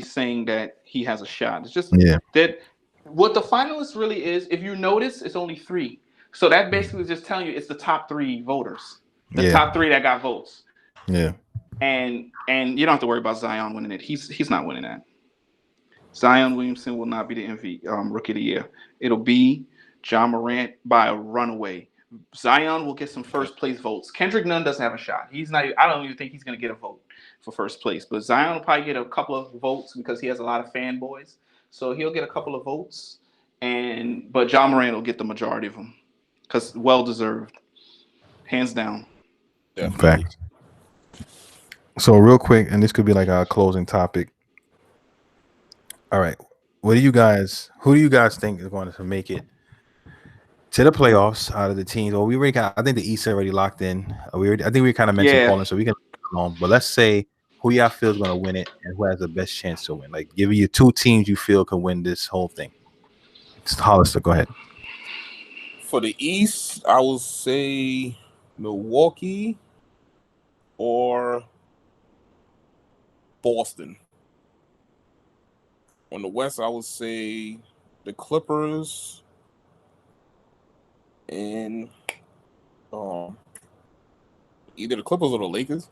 saying that he has a shot. It's just that what the finalist really is. If you notice, it's only 3. So that basically is just telling you it's the top 3 voters. The top 3 that got votes. Yeah. And you don't have to worry about Zion winning it. He's not winning that. Zion Williamson will not be the Rookie of the Year. It'll be Ja Morant by a runaway. Zion will get some first place votes. Kendrick Nunn doesn't have a shot. I don't even think he's going to get a vote for first place. But Zion will probably get a couple of votes because he has a lot of fanboys. So he'll get a couple of votes. But Ja Morant will get the majority of them because well-deserved. Hands down. Definitely. So real quick, and this could be like our closing topic. All right. Who do you guys think is going to make it to the playoffs out of the teams? Well, I think the East already locked in. I think we kind of mentioned Portland, so we can along. But let's say who y'all feel is going to win it and who has the best chance to win. Like, give you 2 teams you feel can win this whole thing. Hollister, go ahead. For the East, I will say Milwaukee or Boston. On the West, I would say the Clippers and either the Clippers or the Lakers.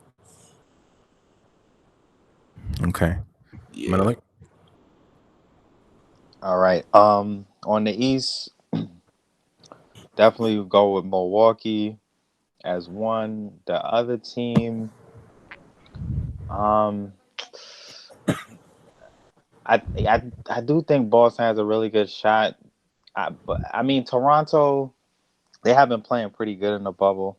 Okay. Yeah. Menelik? All right. On the East, definitely go with Milwaukee as one. The other team, I do think Boston has a really good shot. But I mean, Toronto, they have been playing pretty good in the bubble.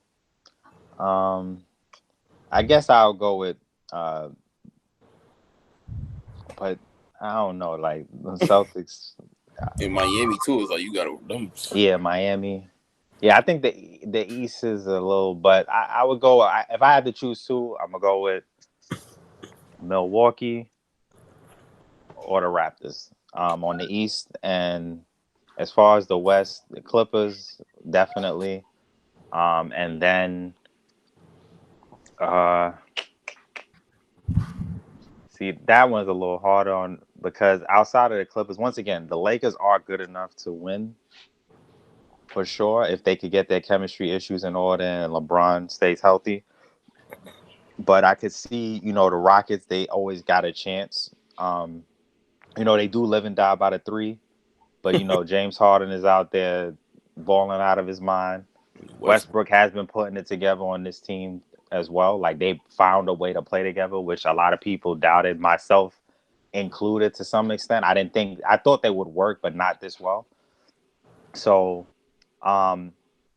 I guess I'll go with, but I don't know, like the Celtics. In Miami too, is like you got them. Yeah, Miami. Yeah, I think the East is a little, but I would go. If I had to choose two, I'm gonna go with Milwaukee or the Raptors. On the East, and as far as the West, the Clippers definitely. And then uh, see that one's a little harder on because outside of the Clippers, once again, the Lakers are good enough to win for sure if they could get their chemistry issues in order and LeBron stays healthy. But I could see, the Rockets, they always got a chance. Um, they do live and die by the three, but James Harden is out there balling out of his mind. Westbrook. Westbrook has been putting it together on this team as well. Like they found a way to play together, which a lot of people doubted, myself included to some extent. I thought they would work, but not this well. So, um,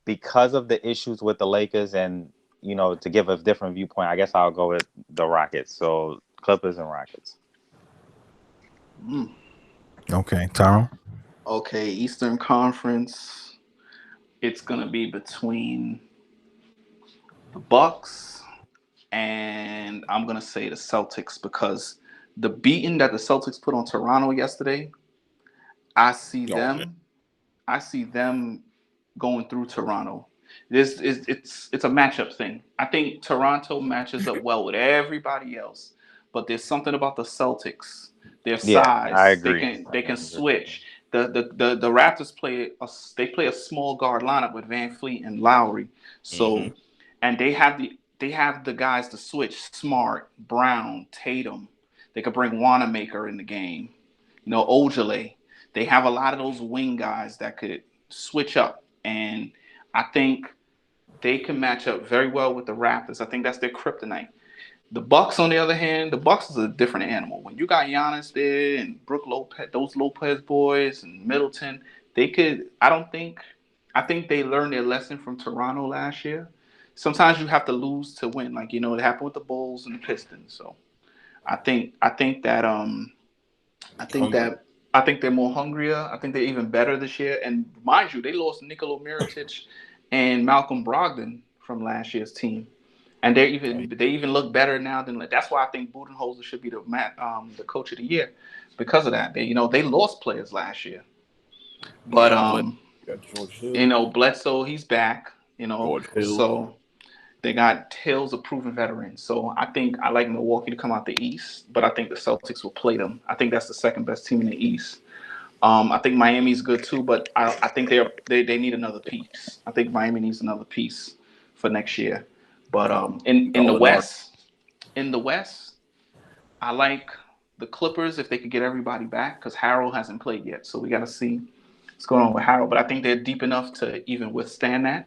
because of the issues with the Lakers and, to give a different viewpoint, I guess I'll go with the Rockets. So Clippers and Rockets. Mm. Okay, Tyrone. Okay, Eastern Conference. It's gonna be between the Bucks and I'm gonna say the Celtics because the beating that the Celtics put on Toronto yesterday, I see Oh man. them. I see them going through Toronto. This is it's a matchup thing. I think Toronto matches up well with everybody else, but there's something about the Celtics, their Yeah, I size. They agree. can switch. The Raptors play a small guard lineup with Van Fleet and Lowry. Mm-hmm. So, and they have the guys to switch. Smart, Brown, Tatum. They could bring Wanamaker in the game. Ojale. They have a lot of those wing guys that could switch up, and I think they can match up very well with the Raptors. I think that's their kryptonite. The Bucks, on the other hand, the Bucks is a different animal. When you got Giannis there and Brook Lopez, those Lopez boys and Middleton, they could. I don't think. I think they learned their lesson from Toronto last year. Sometimes you have to lose to win, like it happened with the Bulls and the Pistons. So I think that I think Hungry. that I think they're more hungrier. I think they're even better this year. And mind you, they lost Nikola Mirotic and Malcolm Brogdon from last year's team, and they even look better now than. That's why I think Budenholzer should be the coach of the year because of that. They lost players last year, You but got George Hill. Bledsoe, he's back. George Hill. So they got Hill's a proven veteran. So I think I like Milwaukee to come out the East, but I think the Celtics will play them. I think that's the second best team in the East. I think Miami's good too, but I think they need another piece. I think Miami needs another piece for next year. But in the Gallinari. West, I like the Clippers if they could get everybody back because Harold hasn't played yet, so we got to see what's going on with Harold. But I think they're deep enough to even withstand that.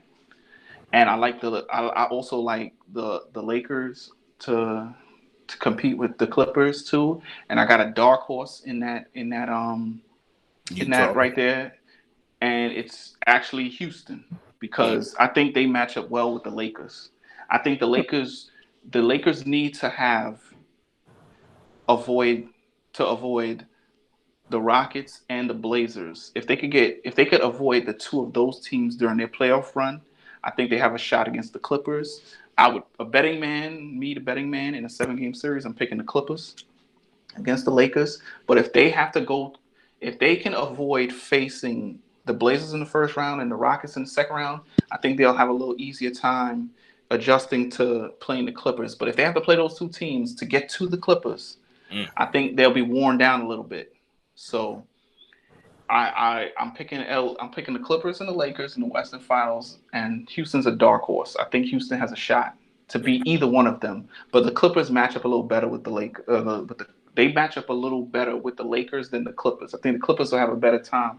And I also like the Lakers to compete with the Clippers too. And I got a dark horse in that Utah. right there, and it's actually Houston because I think they match up well with the Lakers. I think the Lakers need to avoid avoid the Rockets and the Blazers. If they could avoid the two of those teams during their playoff run, I think they have a shot against the Clippers. The betting man in a 7-game series, I'm picking the Clippers against the Lakers. But if they can avoid facing the Blazers in the first round and the Rockets in the second round, I think they'll have a little easier time adjusting to playing the Clippers. But if they have to play those two teams to get to the Clippers, Mm. I think they'll be worn down a little bit. So I'm picking the Clippers and the Lakers in the Western Finals, and Houston's a dark horse. I think Houston has a shot to beat either one of them, but the Clippers match up a little better with the they match up a little better with the Lakers than the Clippers. I think the Clippers will have a better time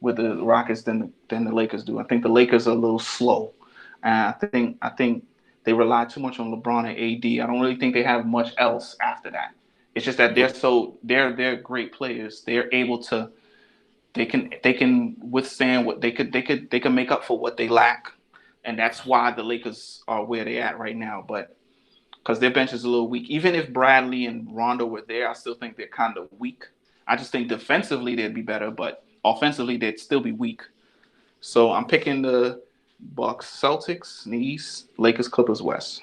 with the Rockets than the Lakers do. I think the Lakers are a little slow, and I think they rely too much on LeBron and AD. I don't really think they have much else after that. It's just that they're great players. They're able to they can withstand what they can make up for what they lack, and that's why the Lakers are where they at right now. But because their bench is a little weak, even if Bradley and Rondo were there, I still think they're kind of weak. I just think defensively they'd be better, but offensively they'd still be weak. So I'm picking Bucks, Celtics in the East, Lakers, Clippers West.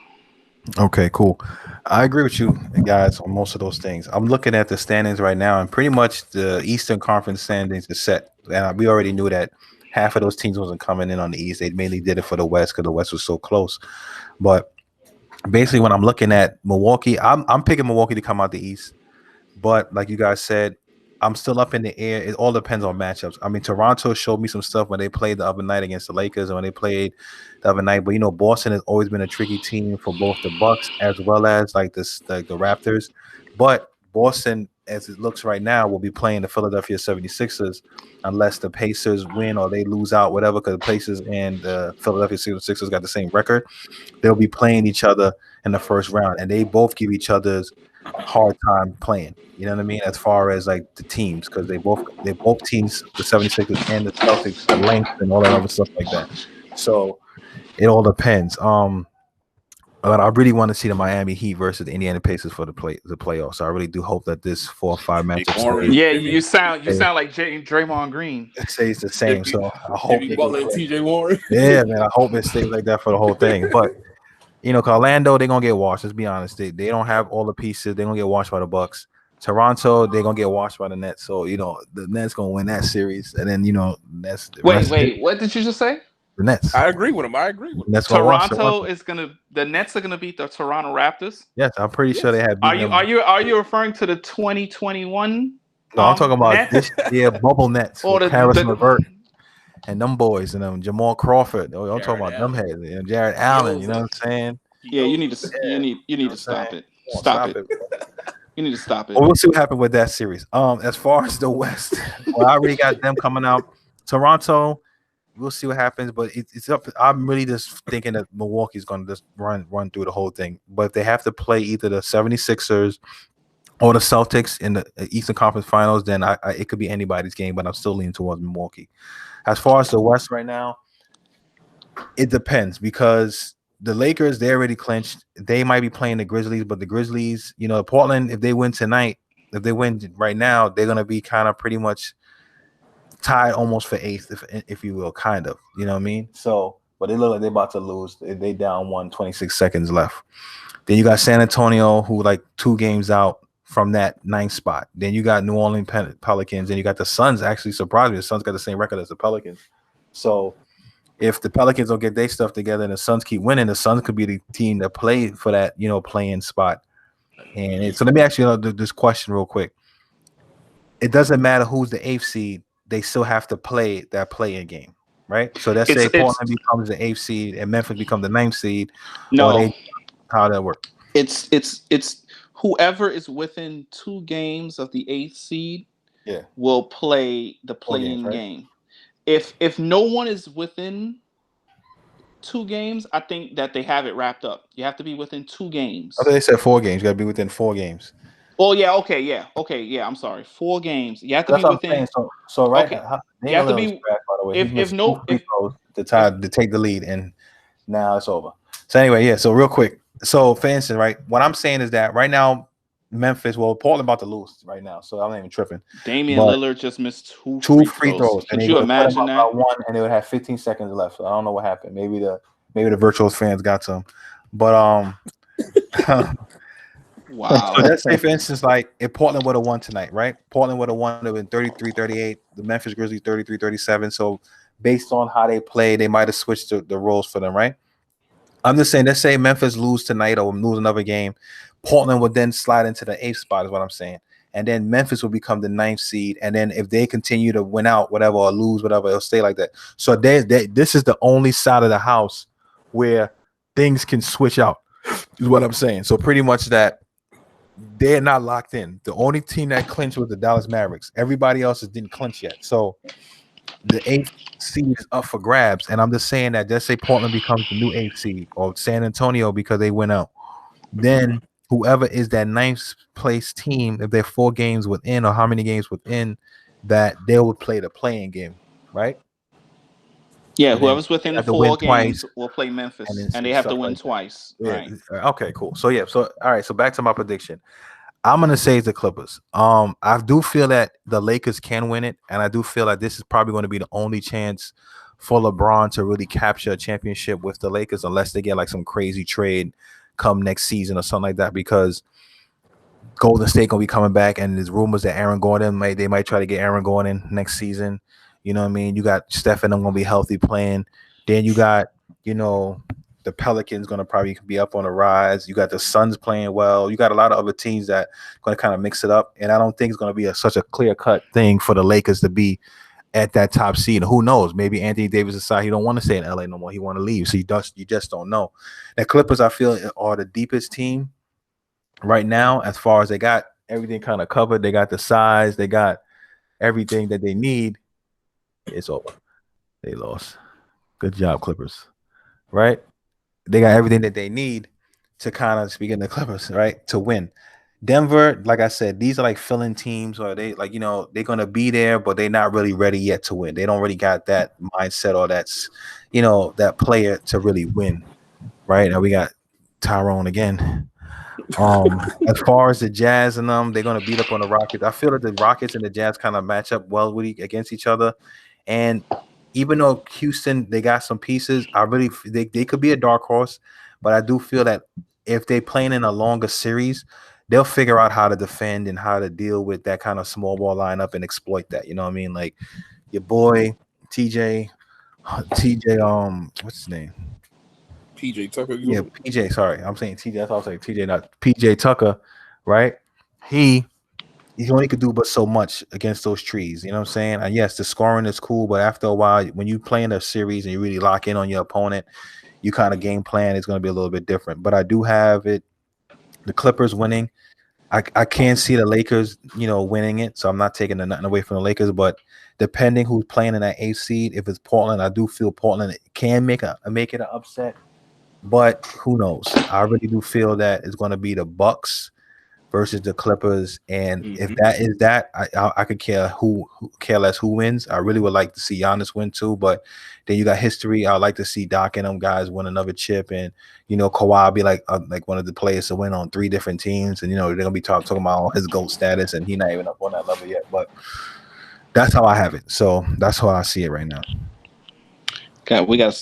Okay, cool. I agree with you guys on most of those things. I'm looking at the standings right now, and pretty much the Eastern Conference standings is set. And we already knew that half of those teams wasn't coming in on the East. They mainly did it for the West because the West was so close. But basically, when I'm looking at Milwaukee, I'm picking Milwaukee to come out the East. But like you guys said, I'm still up in the air. It all depends on matchups. I mean, Toronto showed me some stuff when they played the other night against the Lakers and when they played the other night. But you know, Boston has always been a tricky team for both the Bucks as well as like this like the Raptors. But Boston, as it looks right now, will be playing the Philadelphia 76ers unless the Pacers win or they lose out, whatever, because the Pacers and the Philadelphia 76ers got the same record. They'll be playing each other in the first round, and they both give each other's hard time playing. You know what I mean? As far as like the teams, because they both teams, the 76ers and the Celtics, got length and all that other stuff like that. So it all depends. But I really want to see the Miami Heat versus the Indiana Pacers for the playoffs. So I really do hope that this 4 or 5 Big matchup Warren. Yeah, you sound like Draymond Green. stays the same. Jimmy- So I hope Jimmy they Butler and TJ Warren. yeah, man. I hope it stays like that for the whole thing. But you know, 'cause Orlando, they're gonna get washed. Let's be honest. They don't have all the pieces. They're gonna get washed by the Bucks. Toronto, they're gonna get washed by the Nets. So, you know, the Nets gonna win that series. And then, you know, that's Wait, what did you just say? the Nets. I agree with him. That's gonna wash Toronto is gonna. The Nets are gonna beat the Toronto Raptors. Yes, I'm pretty sure they have. Are you referring to the 2021? No, I'm talking about Nets? this year bubble Nets Or with Harris LeVert and them boys and them Jamal Crawford. Oh, I'm talking Jared about them heads. You know, Jared Allen. You know what I'm saying? Yeah, you need to stop it. Stop it. You need to stop it. Well, we'll see what happens with that series. As far as the West, well, I already got them coming out. Toronto, we'll see what happens, but it's up. I'm really just thinking that Milwaukee's going to just run through the whole thing. But if they have to play either the 76ers or the Celtics in the Eastern Conference Finals, then it could be anybody's game, but I'm still leaning towards Milwaukee. As far as the West right now, it depends because the Lakers, they already clinched. They might be playing the Grizzlies, but the Grizzlies, you know, Portland, if they win tonight, if they win right now, they're going to be kind of pretty much tied almost for eighth, if you will, kind of. You know what I mean? So, but they look like they're about to lose. They down 26 seconds left. Then you got San Antonio, who like 2 games out from that 9th spot. Then you got New Orleans Pelicans, and you got the Suns. Actually, surprised me. The Suns got the same record as the Pelicans. So if the Pelicans don't get their stuff together and the Suns keep winning, the Suns could be the team that play for that, you know, play-in spot. And so let me ask you this question real quick. It doesn't matter who's the 8th seed. They still have to play that play-in game, right? So let's say Portland becomes the 8th seed and Memphis becomes the 9th seed. No. How that work? It's whoever is within 2 games of the 8th seed will play the play-in game. If no one is within 2 games, I think that they have it wrapped up. You have to be within 2 games. I thought they said 4 games. You got to be within 4 games. Oh yeah, okay. I'm sorry. 4 games. You have to be within. So right. Okay. You have to be. Back, by the way. If to take the lead, and now it's over. So anyway, yeah. So real quick. So for instance, right, what I'm saying is that right now, Portland about to lose right now, so I'm not even tripping. Damian Lillard just missed 2 free throws. Could you imagine that? One, and they would have 15 seconds left. So I don't know what happened. Maybe the virtual fans got some, but wow. So let's say, for instance, like if Portland would have won tonight, right? Portland would have won. It would have been 33-38. The Memphis Grizzlies 33-37. So based on how they play, they might have switched the roles for them, right? I'm just saying, let's say Memphis lose tonight or lose another game. Portland would then slide into the 8th spot is what I'm saying. And then Memphis will become the 9th seed. And then if they continue to win out, whatever, or lose, whatever, it'll stay like that. So this is the only side of the house where things can switch out, is what I'm saying. So pretty much that they're not locked in. The only team that clinched was the Dallas Mavericks. Everybody else didn't clinch yet. So the 8th seed is up for grabs. And I'm just saying that let's say Portland becomes the new 8th seed or San Antonio because they went out. Then whoever is that 9th place team, if they're 4 games within or how many games within that, they would play the playing game, right? Yeah, and whoever's within 4 games will play Memphis, and they have to win twice. Yeah. Right. Okay, cool. So yeah, so all right. So back to my prediction. I'm gonna say it's the Clippers. I do feel that the Lakers can win it, and I do feel like this is probably going to be the only chance for LeBron to really capture a championship with the Lakers unless they get like some crazy trade come next season or something like that, because Golden State gonna be coming back, and there's rumors that Aaron Gordon might try to get Aaron Gordon next season. You know what I mean? You got Steph and them gonna be healthy playing. Then you got, you know, the Pelicans gonna probably be up on the rise. You got the Suns playing well. You got a lot of other teams that gonna kind of mix it up. And I don't think it's gonna be such a clear cut thing for the Lakers to be at that top seed. Who knows? Maybe Anthony Davis decided he don't want to stay in LA no more. He want to leave. So you just don't know. The Clippers, I feel, are the deepest team right now, as far as they got everything kind of covered. They got the size, they got everything that they need. It's over. They lost. Good job, Clippers. Right? They got everything that they need to kind of, speaking of the Clippers, right, to win. Denver, like I said, these are like filling teams, or they like, they're gonna be there, but they're not really ready yet to win. They don't really got that mindset, or that's, that player to really win. Right? Now we got Tyrone again. As far as the Jazz and them, they're gonna beat up on the Rockets. I feel that the Rockets and the Jazz kind of match up well against each other. And even though Houston, they got some pieces, they could be a dark horse, but I do feel that if they playing in a longer series, they'll figure out how to defend and how to deal with that kind of small ball lineup and exploit that. You know what I mean? Like your boy TJ, what's his name? PJ Tucker. Yeah, PJ. Sorry, I'm saying TJ. That's all I was saying. TJ, not PJ Tucker, right? He only could do but so much against those trees. You know what I'm saying? And yes, the scoring is cool, but after a while, when you play in a series and you really lock in on your opponent, you kind of game plan is going to be a little bit different. But I do have the Clippers winning. I can't see the Lakers, winning it, so I'm not taking nothing away from the Lakers. But depending who's playing in that 8th seed, if it's Portland, I do feel Portland can make it an upset. But who knows? I really do feel that it's going to be the Bucks versus the Clippers, and if that is that, I could care less who wins. I really would like to see Giannis win too, but then you got history. I'd like to see Doc and them guys win another chip, and Kawhi be like one of the players to win on 3 different teams, and they're gonna be talking about his GOAT status, and he's not even up on that level yet. But that's how I have it. So that's how I see it right now. God, we gotta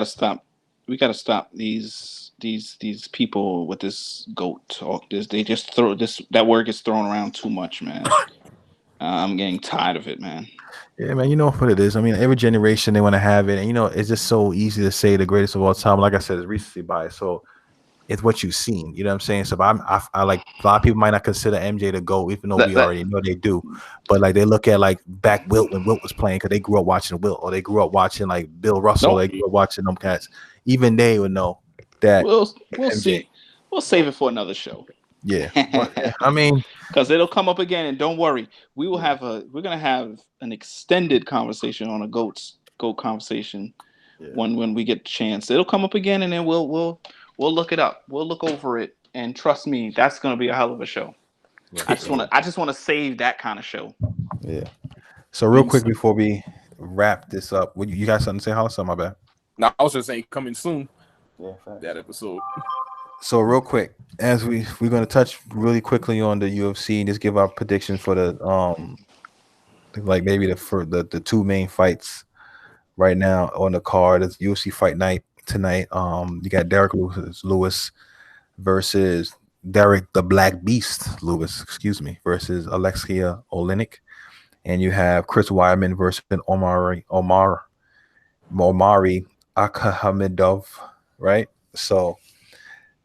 stop. We gotta stop these people with this GOAT talk. They just throw that word gets thrown around too much, man. I'm getting tired of it, man. Yeah, man, you know what it is. I mean, every generation they want to have it, and it's just so easy to say the greatest of all time. Like I said, it's recency bias, so it's what you've seen. You know what I'm saying? So, I like, a lot of people might not consider MJ the GOAT, even though we already know they do. But like, they look at like back Wilt when Wilt was playing, because they grew up watching Wilt, or they grew up watching like Bill Russell. They grew up watching them cats. Even they would know that. We'll see. We'll save it for another show. Yeah, I mean, because it'll come up again, and don't worry, we're gonna have an extended conversation on a GOAT conversation when we get the chance. It'll come up again, and then we'll look it up. We'll look over it, and trust me, that's gonna be a hell of a show. Yeah. I just want to save that kind of show. Yeah. So real quick before we wrap this up, you got something to say, Hollis? My bad. No, I was just saying coming soon. Yeah, that episode. So real quick, as we're going to touch really quickly on the UFC and just give our prediction for the like maybe the 2 main fights right now on the card. It's UFC Fight Night tonight. You got Derek Lewis versus Derek the Black Beast Lewis, versus Alexia Oleinik, and you have Chris Weidman versus Omari Akhamedov, right? So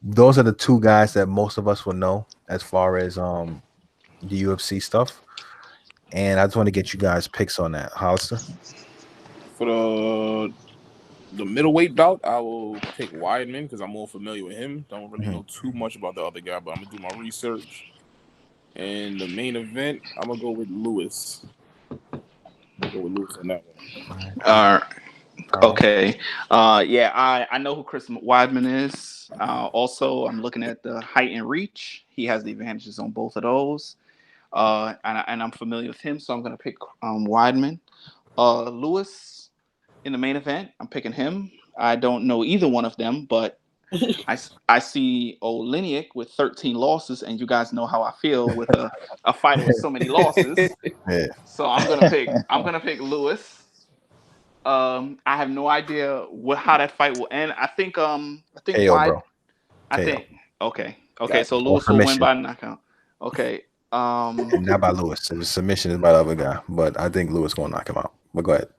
those are the 2 guys that most of us will know as far as the UFC stuff. And I just want to get you guys picks on that. Hollister? For the middleweight bout, I will pick Weidman because I'm more familiar with him. Don't really know too much about the other guy, but I'm going to do my research. And the main event, I'm going to go with Lewis. I'll go with Lewis on that one. All right. Okay. I know who Chris Weidman is. Also, I'm looking at the height and reach. He has the advantages on both of those. And I'm familiar with him, so I'm going to pick Weidman. Lewis in the main event, I'm picking him. I don't know either one of them, but I see Oleinik with 13 losses, and you guys know how I feel with a fighter with so many losses. Yeah. So I'm gonna pick Lewis. I have no idea how that fight will end. I think KO, wide. bro. I KO. think okay. Okay, Got so or Lewis will win submission. by knockout. Okay. And not by Lewis. The submission is by the other guy. But I think Lewis gonna knock him out. But go ahead.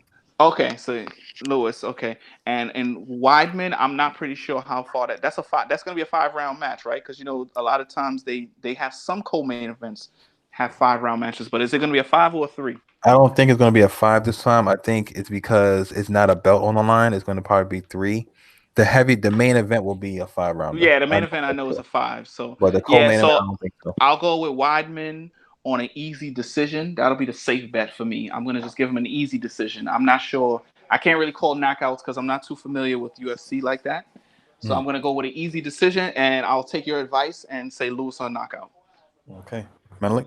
Okay, so Lewis, okay. And Weidman, I'm not pretty sure how far that's a five, that's going to be a 5 round match, right? Cuz a lot of times they have some co-main events have 5 round matches, but is it going to be a 5 or a 3? I don't think it's gonna be a 5 this time. I think it's because it's not a belt on the line. It's gonna probably be 3. The main event will be a 5 rounder. Yeah, the I main know event I for know is a sure. 5. So, But the yeah, co-main event, I so don't think so. I'll go with Weidman on an easy decision. That'll be the safe bet for me. I'm going to just give him an easy decision. I'm not sure. I can't really call knockouts cuz I'm not too familiar with UFC like that. So I'm going to go with an easy decision, and I'll take your advice and say Lewis on knockout. Okay. Menelik?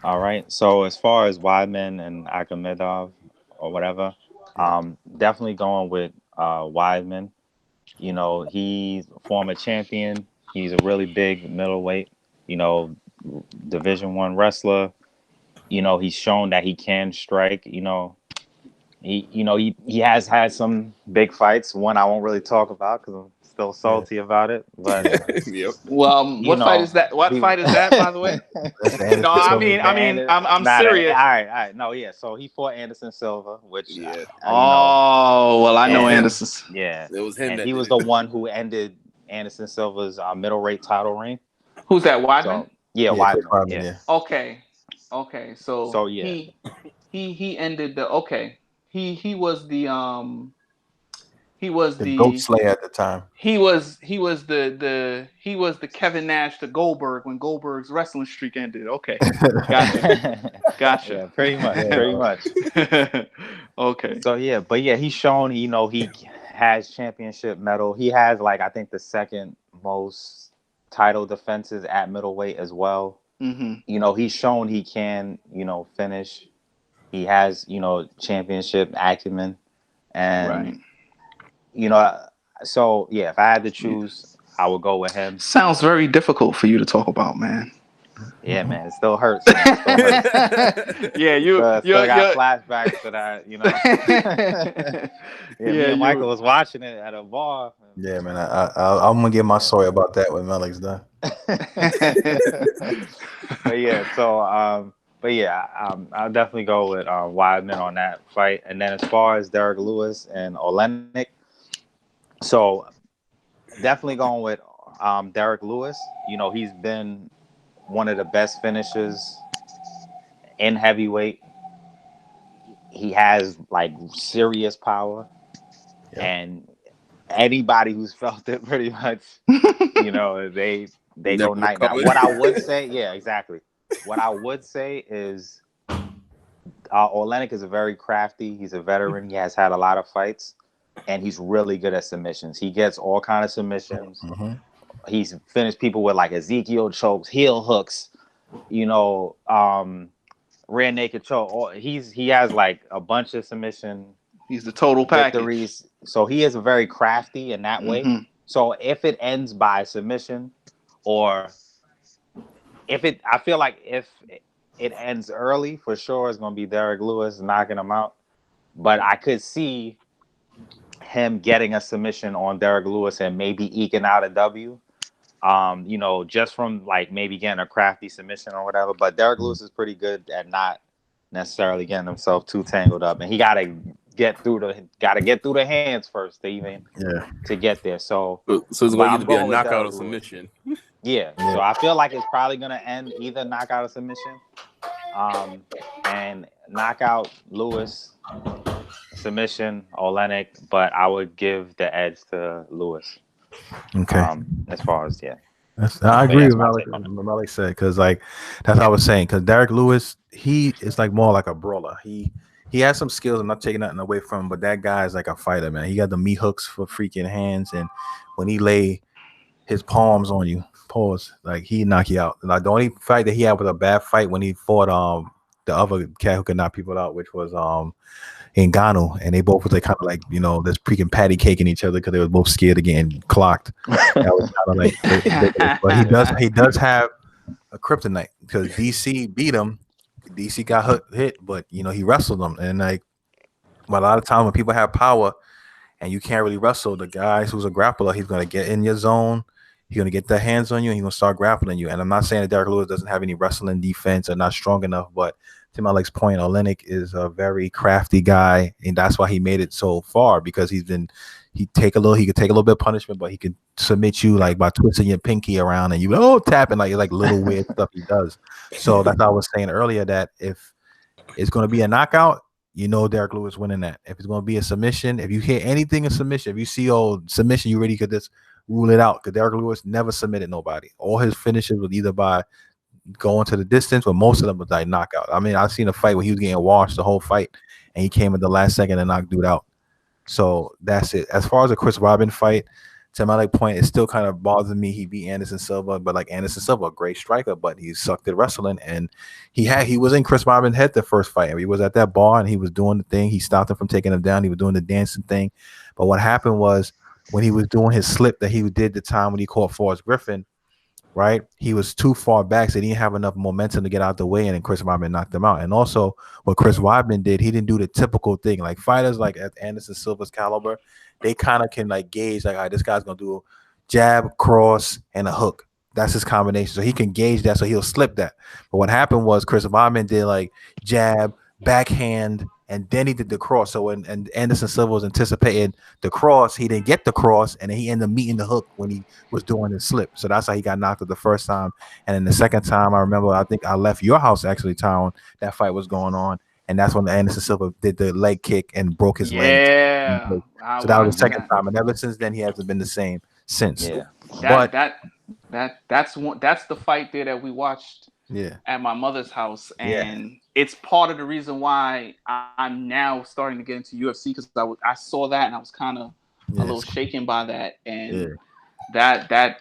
All right. So as far as Weidman and Akhmedov or whatever, definitely going with Weidman. You know, he's a former champion. He's a really big middleweight. You know, Division 1 wrestler. You know, he's shown that he can strike. He has had some big fights. One I won't really talk about because I'm still salty about it. But Yep. Well, you what fight know, is that? What he. fight is that, by the way? That's the No, Anderson Silva. I'm Nah, serious. all right. No, yeah. So he fought Anderson Silva, which Yeah. Oh, well, I know and Anderson's. yeah, It was him and that he did was it. the one who ended Anderson Silva's middleweight title reign. Who's that? Weidman? So yeah, Yeah, Chris Weidman. Weidman, Yeah. yeah. Okay. Okay. So So yeah, he ended the okay. He was the he was The Goat the Slayer at the time. he was the Kevin Nash to Goldberg when Goldberg's wrestling streak ended. Okay. Gotcha. yeah, pretty much. Okay. So yeah, but yeah, he's shown. He has championship medal. He has I think the second most title defenses at middleweight as well. Mm-hmm. He's shown he can finish. He has championship acumen, and Right. so yeah, if I had to choose, I would go with him. Sounds very difficult for you to talk about, man. Yeah, man, it still hurts. Man. It still hurts. Yeah, Still got flashbacks to that. Yeah, me and Michael was watching it at a bar. Yeah, man. I'm gonna get my story about that when Melik's done. But yeah, I'll definitely go with Weidman on that fight. And then as far as Derek Lewis and Olenek, so definitely going with Derek Lewis. He's been one of the best finishers in heavyweight. He has serious power, and anybody who's felt it pretty much, they go night night. What I would say, yeah, exactly. What I would say is Olenek is a very crafty. He's a veteran. He has had a lot of fights, and he's really good at submissions. He gets all kind of submissions. Mm-hmm. He's finished people with Ezekiel chokes, heel hooks, rear naked choke. He has a bunch of submission. He's the total package. Victories. So he is very crafty in that way. So if it ends by submission, or I feel like if it ends early, for sure it's going to be Derek Lewis knocking him out. But I could see him getting a submission on Derek Lewis and maybe eking out a W. Just from maybe getting a crafty submission or whatever. But Derek Lewis is pretty good at not necessarily getting himself too tangled up, and he got to get through the hands first to get there. So it's going to either be a knockout or submission. Yeah. So I feel like it's probably going to end either knockout or submission. And knockout Lewis, submission Olenek, but I would give the edge to Lewis. Okay. As far as I agree with what Malik said, because that's what I was saying. Because Derek Lewis, he is more like a brawler. He has some skills. I'm not taking nothing away from him, but that guy is like a fighter, man. He got the meat hooks for freaking hands, and when he lay his palms on you, he knock you out. The only fight that he had was a bad fight when he fought the other cat who could knock people out, which was Ngannou, and they both was kind of this freaking patty caking each other because they were both scared of getting clocked. That was kind of but he does have a kryptonite because DC beat him. DC got hit, but he wrestled him, and But a lot of times when people have power and you can't really wrestle, the guys who's a grappler, he's gonna get in your zone. He's gonna get the hands on you, and he's gonna start grappling you. And I'm not saying that Derek Lewis doesn't have any wrestling defense or not strong enough, but to Malik's point, Olenek is a very crafty guy, and that's why he made it so far because he could take a little bit of punishment, but he could submit you like by twisting your pinky around and you tapping like little weird stuff he does. So that's what I was saying earlier that if it's going to be a knockout, Derek Lewis winning that. If it's going to be a submission, if you hear anything in submission, if you see submission, you already could just rule it out because Derek Lewis never submitted nobody. All his finishes was either by going to the distance, but most of them was like knockout. I mean, I've seen a fight where he was getting washed the whole fight, and he came at the last second and knocked dude out. So that's it. As far as the Chris Robin fight, to my point, it still kind of bothers me. He beat Anderson Silva, but like Anderson Silva, a great striker, but he sucked at wrestling. And he was in Chris Robin's head the first fight. He was at that bar and he was doing the thing. He stopped him from taking him down. He was doing the dancing thing. But what happened was when he was doing his slip that he did the time when he caught Forrest Griffin, right? He was too far back, so he didn't have enough momentum to get out the way, and then Chris Weidman knocked him out. And also, what Chris Weidman did, he didn't do the typical thing. Like fighters like at Anderson Silva's caliber, they kind of can like gauge like, all right, this guy's gonna do a jab, cross, and a hook. That's his combination. So he can gauge that, so he'll slip that. But what happened was Chris Weidman did like jab, backhand, and then he did the cross. So when and Anderson Silva was anticipating the cross, he didn't get the cross, and then he ended up meeting the hook when he was doing his slip. So that's how he got knocked out the first time. And then the second time, I remember, I think I left your house actually, Town. That fight was going on, and that's when Anderson Silva did the leg kick and broke his leg. Yeah, So that was the second time, and ever since then, he hasn't been the same since. Yeah. But that's the fight there that we watched yeah, at my mother's house, Yeah. and it's part of the reason why I'm now starting to get into UFC because I saw that and I was kind of a little shaken by that, and that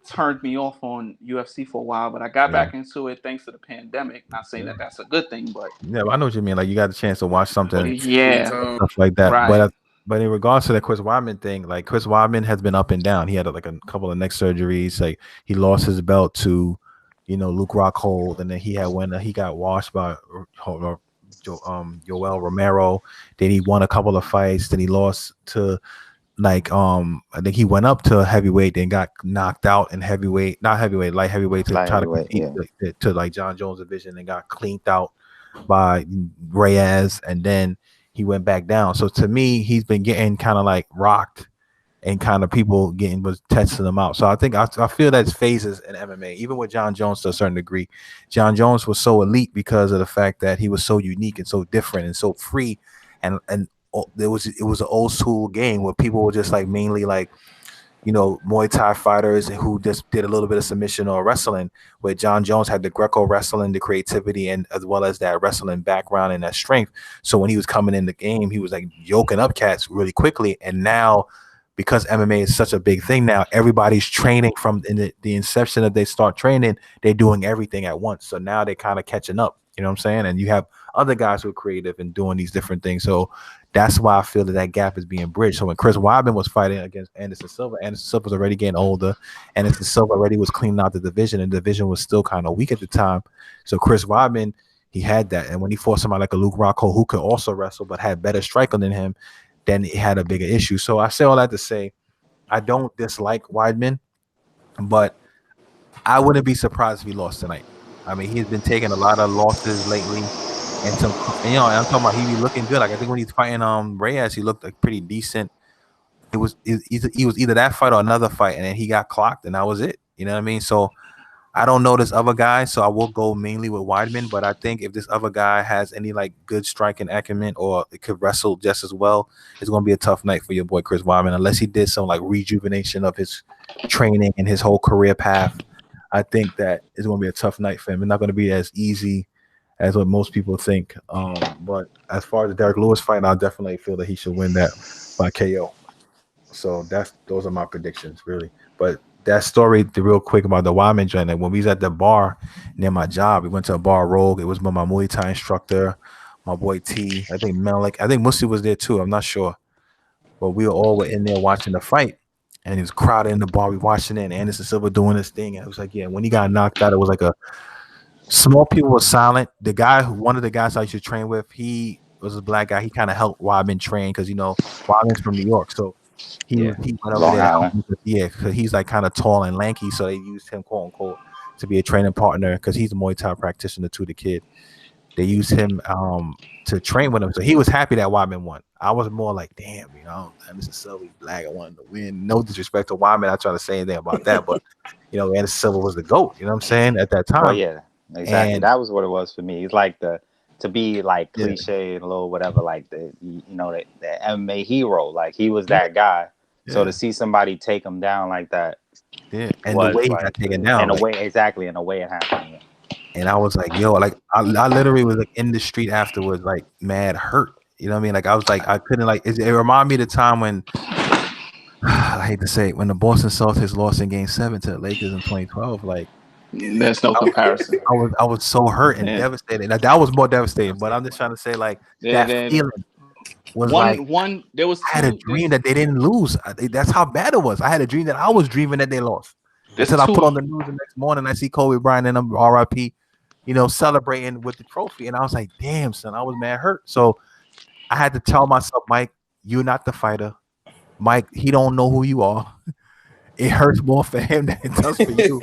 turned me off on UFC for a while. But I got back into it thanks to the pandemic. Not saying that that's a good thing, but yeah, I know what you mean. Like you got a chance to watch something, yeah, stuff like that. Right. But in regards to the Chris Weidman thing, like Chris Weidman has been up and down. He had like a couple of neck surgeries. Like he lost his belt to, Luke Rockhold, and then he got washed by Yoel Romero. Then he won a couple of fights. Then he lost to like I think he went up to heavyweight, then got knocked out in heavyweight, not heavyweight, light heavyweight to try to compete to like John Jones division and got cleaned out by Reyes, and then he went back down. So to me, he's been getting kind of like rocked, and kind of people was testing him out. So I think I feel that's phases in MMA, even with John Jones to a certain degree. John Jones was so elite because of the fact that he was so unique and so different and so free, and it was an old school game where people were just like mainly like Muay Thai fighters who just did a little bit of submission or wrestling, where John Jones had the Greco wrestling, the creativity, and as well as that wrestling background and that strength. So when he was coming in the game, he was like yoking up cats really quickly. And now, because MMA is such a big thing now, everybody's training from the inception that they start training, they're doing everything at once. So now they're kind of catching up, you know what I'm saying? And you have other guys who are creative and doing these different things. So that's why I feel that gap is being bridged. So when Chris Weidman was fighting against Anderson Silva was already getting older. Anderson Silva already was cleaning out the division, and the division was still kind of weak at the time. So Chris Weidman, he had that. And when he fought somebody like a Luke Rockhold who could also wrestle but had better striking than him, then he had a bigger issue. So I say all that to say, I don't dislike Weidman, but I wouldn't be surprised if he lost tonight. I mean, he's been taking a lot of losses lately. And I'm talking about he be looking good. Like I think when he's fighting Reyes, he looked like pretty decent. He was either that fight or another fight, and then he got clocked, and that was it. You know what I mean? So I don't know this other guy, so I will go mainly with Weidman. But I think if this other guy has any like good striking acumen or it could wrestle just as well, it's gonna be a tough night for your boy Chris Weidman, unless he did some like rejuvenation of his training and his whole career path. I think that it's gonna be a tough night for him. It's not gonna be as easy as what most people think. But as far as the Derek Lewis fight, I definitely feel that he should win that by KO. So those are my predictions, really. But that story, real quick about the Wyman joint, like when we was at the bar near my job, we went to a bar Rogue. It was with my Muay Thai instructor, my boy T. I think Malik, I think Musi was there too. I'm not sure. But we were in there watching the fight. And he was crowded in the bar. We watching it, and Anderson Silva doing this thing. And it was like, yeah, when he got knocked out, it was like small people were silent. One of the guys I used to train with, he was a black guy. He kind of helped Rodman train because Rodman's from New York, so he went over Long there. Island. Because he's like kind of tall and lanky, so they used him quote unquote to be a training partner because he's a Muay Thai practitioner too. The kid, they used him to train with him, so he was happy that Wyman won. I was more like, damn, Anderson Silva, black, I wanted to win. No disrespect to Wyman, I try to say anything about that, but Anderson Silva was the GOAT. You know what I'm saying at that time. Well, yeah, exactly. And that was what it was for me. It's like to be like cliche and a little whatever, like the MMA hero, like he was that guy. Yeah. So to see somebody take him down like that, and the way he got taken down, and the way it happened. Yeah. And I was like, yo, like I literally was like in the street afterwards, like mad hurt. You know what I mean? Like I was like, I couldn't like. It reminded me of the time when I hate to say it, when the Boston Celtics lost in Game 7 to the Lakers in 2012. Like, there's no comparison. I was so hurt and devastated. Like, that was more devastating. But I'm just trying to say, like, that feeling was there was. I had a dream that they didn't lose. That's how bad it was. I had a dream that I was dreaming that they lost. Until I put on the news the next morning, I see Kobe Bryant and them RIP, celebrating with the trophy. And I was like, damn, son, I was mad hurt. So I had to tell myself, Mike, you're not the fighter. Mike, he don't know who you are. It hurts more for him than it does for you.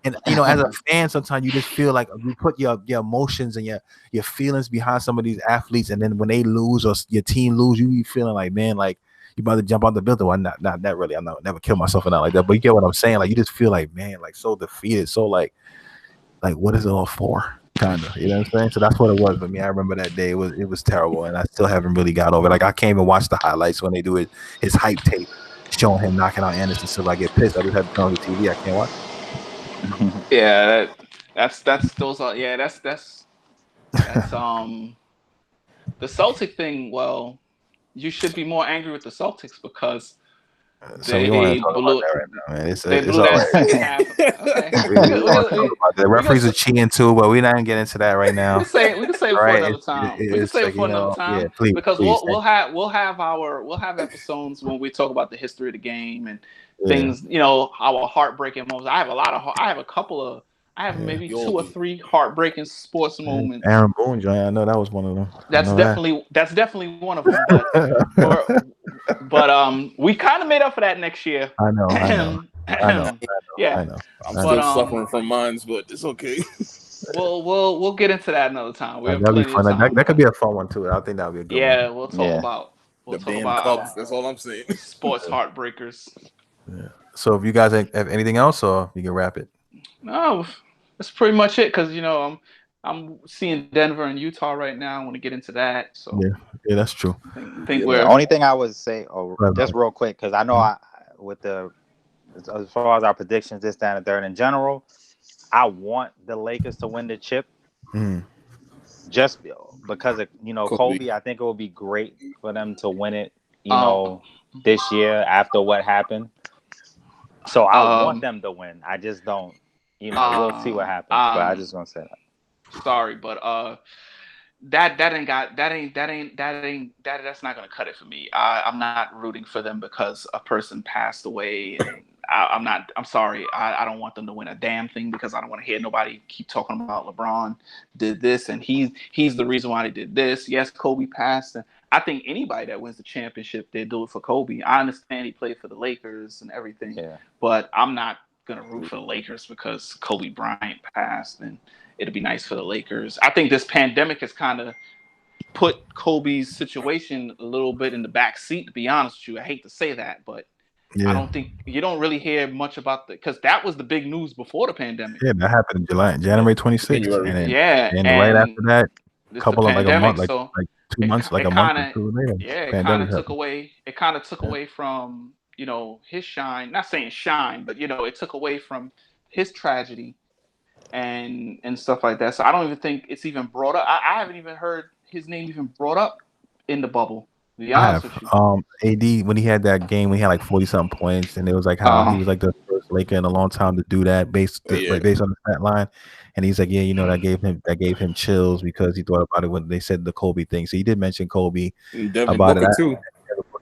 And, as a fan, sometimes you just feel like you put your emotions and your feelings behind some of these athletes. And then when they lose or your team lose, you be feeling like, man, like, you about to jump out the building. Well, not really. I'm not never kill myself or not like that. But you get what I'm saying? Like you just feel like, man, like so defeated. So like what is it all for? Kind of. You know what I'm saying? So that's what it was for me. I remember that day. It was terrible, and I still haven't really got over it. Like I can't even watch the highlights when they do his hype tape showing him knocking out Anderson Silva. I get pissed. I just had to turn on the TV. I can't watch. Yeah, that's those are that's the Celtic thing. Well, you should be more angry with the Celtics because they blew that right now, man. It's all right. The referees are cheating too, but we're not gonna get into that right now. We can say it for another time. We can say it for another time. Yeah, please, because we'll have episodes when we talk about the history of the game and things. Our heartbreaking moments. I have maybe 2 or 3 heartbreaking sports moments. Aaron Boone, I know that was one of them. That's definitely one of them. But we kind of made up for that next year. I know. Yeah, I know. I'm still suffering from mines, but it's okay. We'll get into that another time. That'd be fun. That could be a fun one too. I think that'd be a good one. Yeah, we'll talk about the damn Cubs. That's all I'm saying. Sports heartbreakers. Yeah. So if you guys have anything else, or you can wrap it. No, that's pretty much it. Because I'm seeing Denver and Utah right now. I want to get into that. So yeah, that's true. The only thing I would say, just real quick, because I know as far as our predictions, this, that, and third in general, I want the Lakers to win the chip. Just because of Kobe. I think it would be great for them to win it. This year after what happened. So I want them to win. I just don't. We'll see what happens. But I just gonna say that. Sorry, but that's not gonna cut it for me. I'm not rooting for them because a person passed away. And I'm sorry. I don't want them to win a damn thing because I don't want to hear nobody keep talking about LeBron did this and he's the reason why they did this. Yes, Kobe passed, and I think anybody that wins the championship, they do it for Kobe. I understand he played for the Lakers and everything, but I'm not gonna root for the Lakers because Kobe Bryant passed, and it'll be nice for the Lakers. I think this pandemic has kind of put Kobe's situation a little bit in the back seat, to be honest with you. I hate to say that, but I don't think you don't really hear much about because that was the big news before the pandemic. Yeah, that happened in January 26th. And right after that, a couple of pandemic, a month, like 2 months, like a month or two later. Yeah, it kind of took away. It kind of took away from his shine. Not saying shine, but it took away from his tragedy and stuff like that. So I don't even think it's even brought up. I haven't even heard his name even brought up in the bubble. To be honest with you. AD when he had that game, we had like 40-something points, and it was like how he was like the first Laker in a long time to do that based on the stat line. And he's like, that gave him chills because he thought about it when they said the Kobe thing. So he did mention Kobe about it too.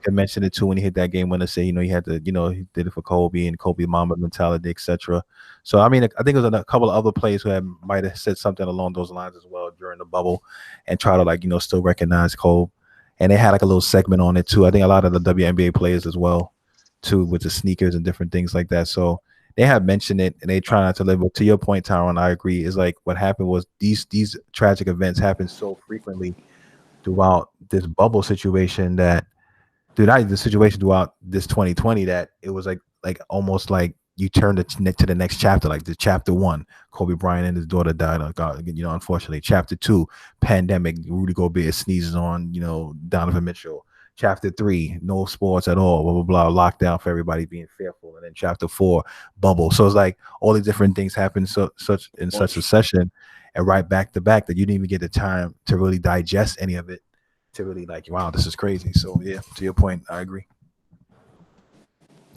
Can mention it too when he hit that game winner. Say, he had to, he did it for Kobe and Kobe Mamba mentality, etc. So I mean, I think there's a couple of other players who might have said something along those lines as well during the bubble, and try to still recognize Kobe. And they had like a little segment on it too. I think a lot of the WNBA players as well, too, with the sneakers and different things like that. So they have mentioned it and they try not to live. But to your point, Tyron, I agree. Is like what happened was these tragic events happen so frequently throughout this bubble situation that the situation throughout this 2020 that it was like almost like you turn to the next chapter, like the chapter 1, Kobe Bryant and his daughter died. God, unfortunately. Chapter 2, pandemic, Rudy Gobert sneezes on, Donovan Mitchell. Chapter 3, no sports at all, blah, blah, blah, lockdown for everybody being fearful. And then chapter 4, bubble. So it's like all these different things happen such a session and right back to back that you didn't even get the time to really digest any of it, to really like, wow, this is crazy. So yeah, to your point, I agree.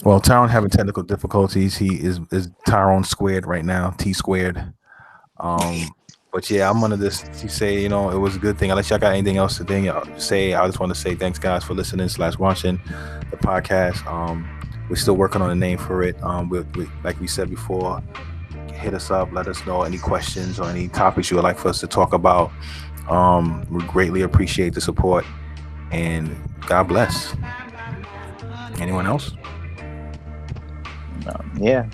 Well, Tyrone having technical difficulties. He is Tyrone squared right now, T squared. But yeah, I'm one of this to say, it was a good thing. Unless y'all got anything else to say, I just want to say thanks, guys, for listening / watching the podcast. We're still working on a name for it. We like we said before, hit us up, let us know any questions or any topics you would like for us to talk about. We greatly appreciate the support, and God bless. Anyone else? Yeah,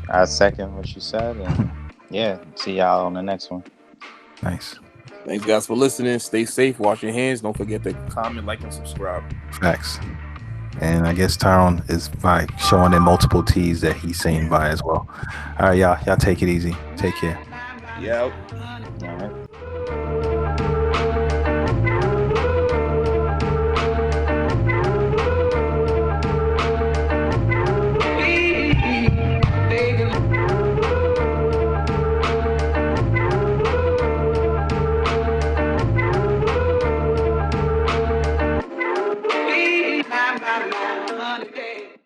I second what you said, and yeah, see y'all on the next one. Nice. Thanks, guys, for listening. Stay safe. Wash your hands. Don't forget to comment, like, and subscribe. Facts. And I guess Tyrone is by showing in multiple T's that he's saying by as well. All right, y'all take it easy. Take care. Yeah. All right.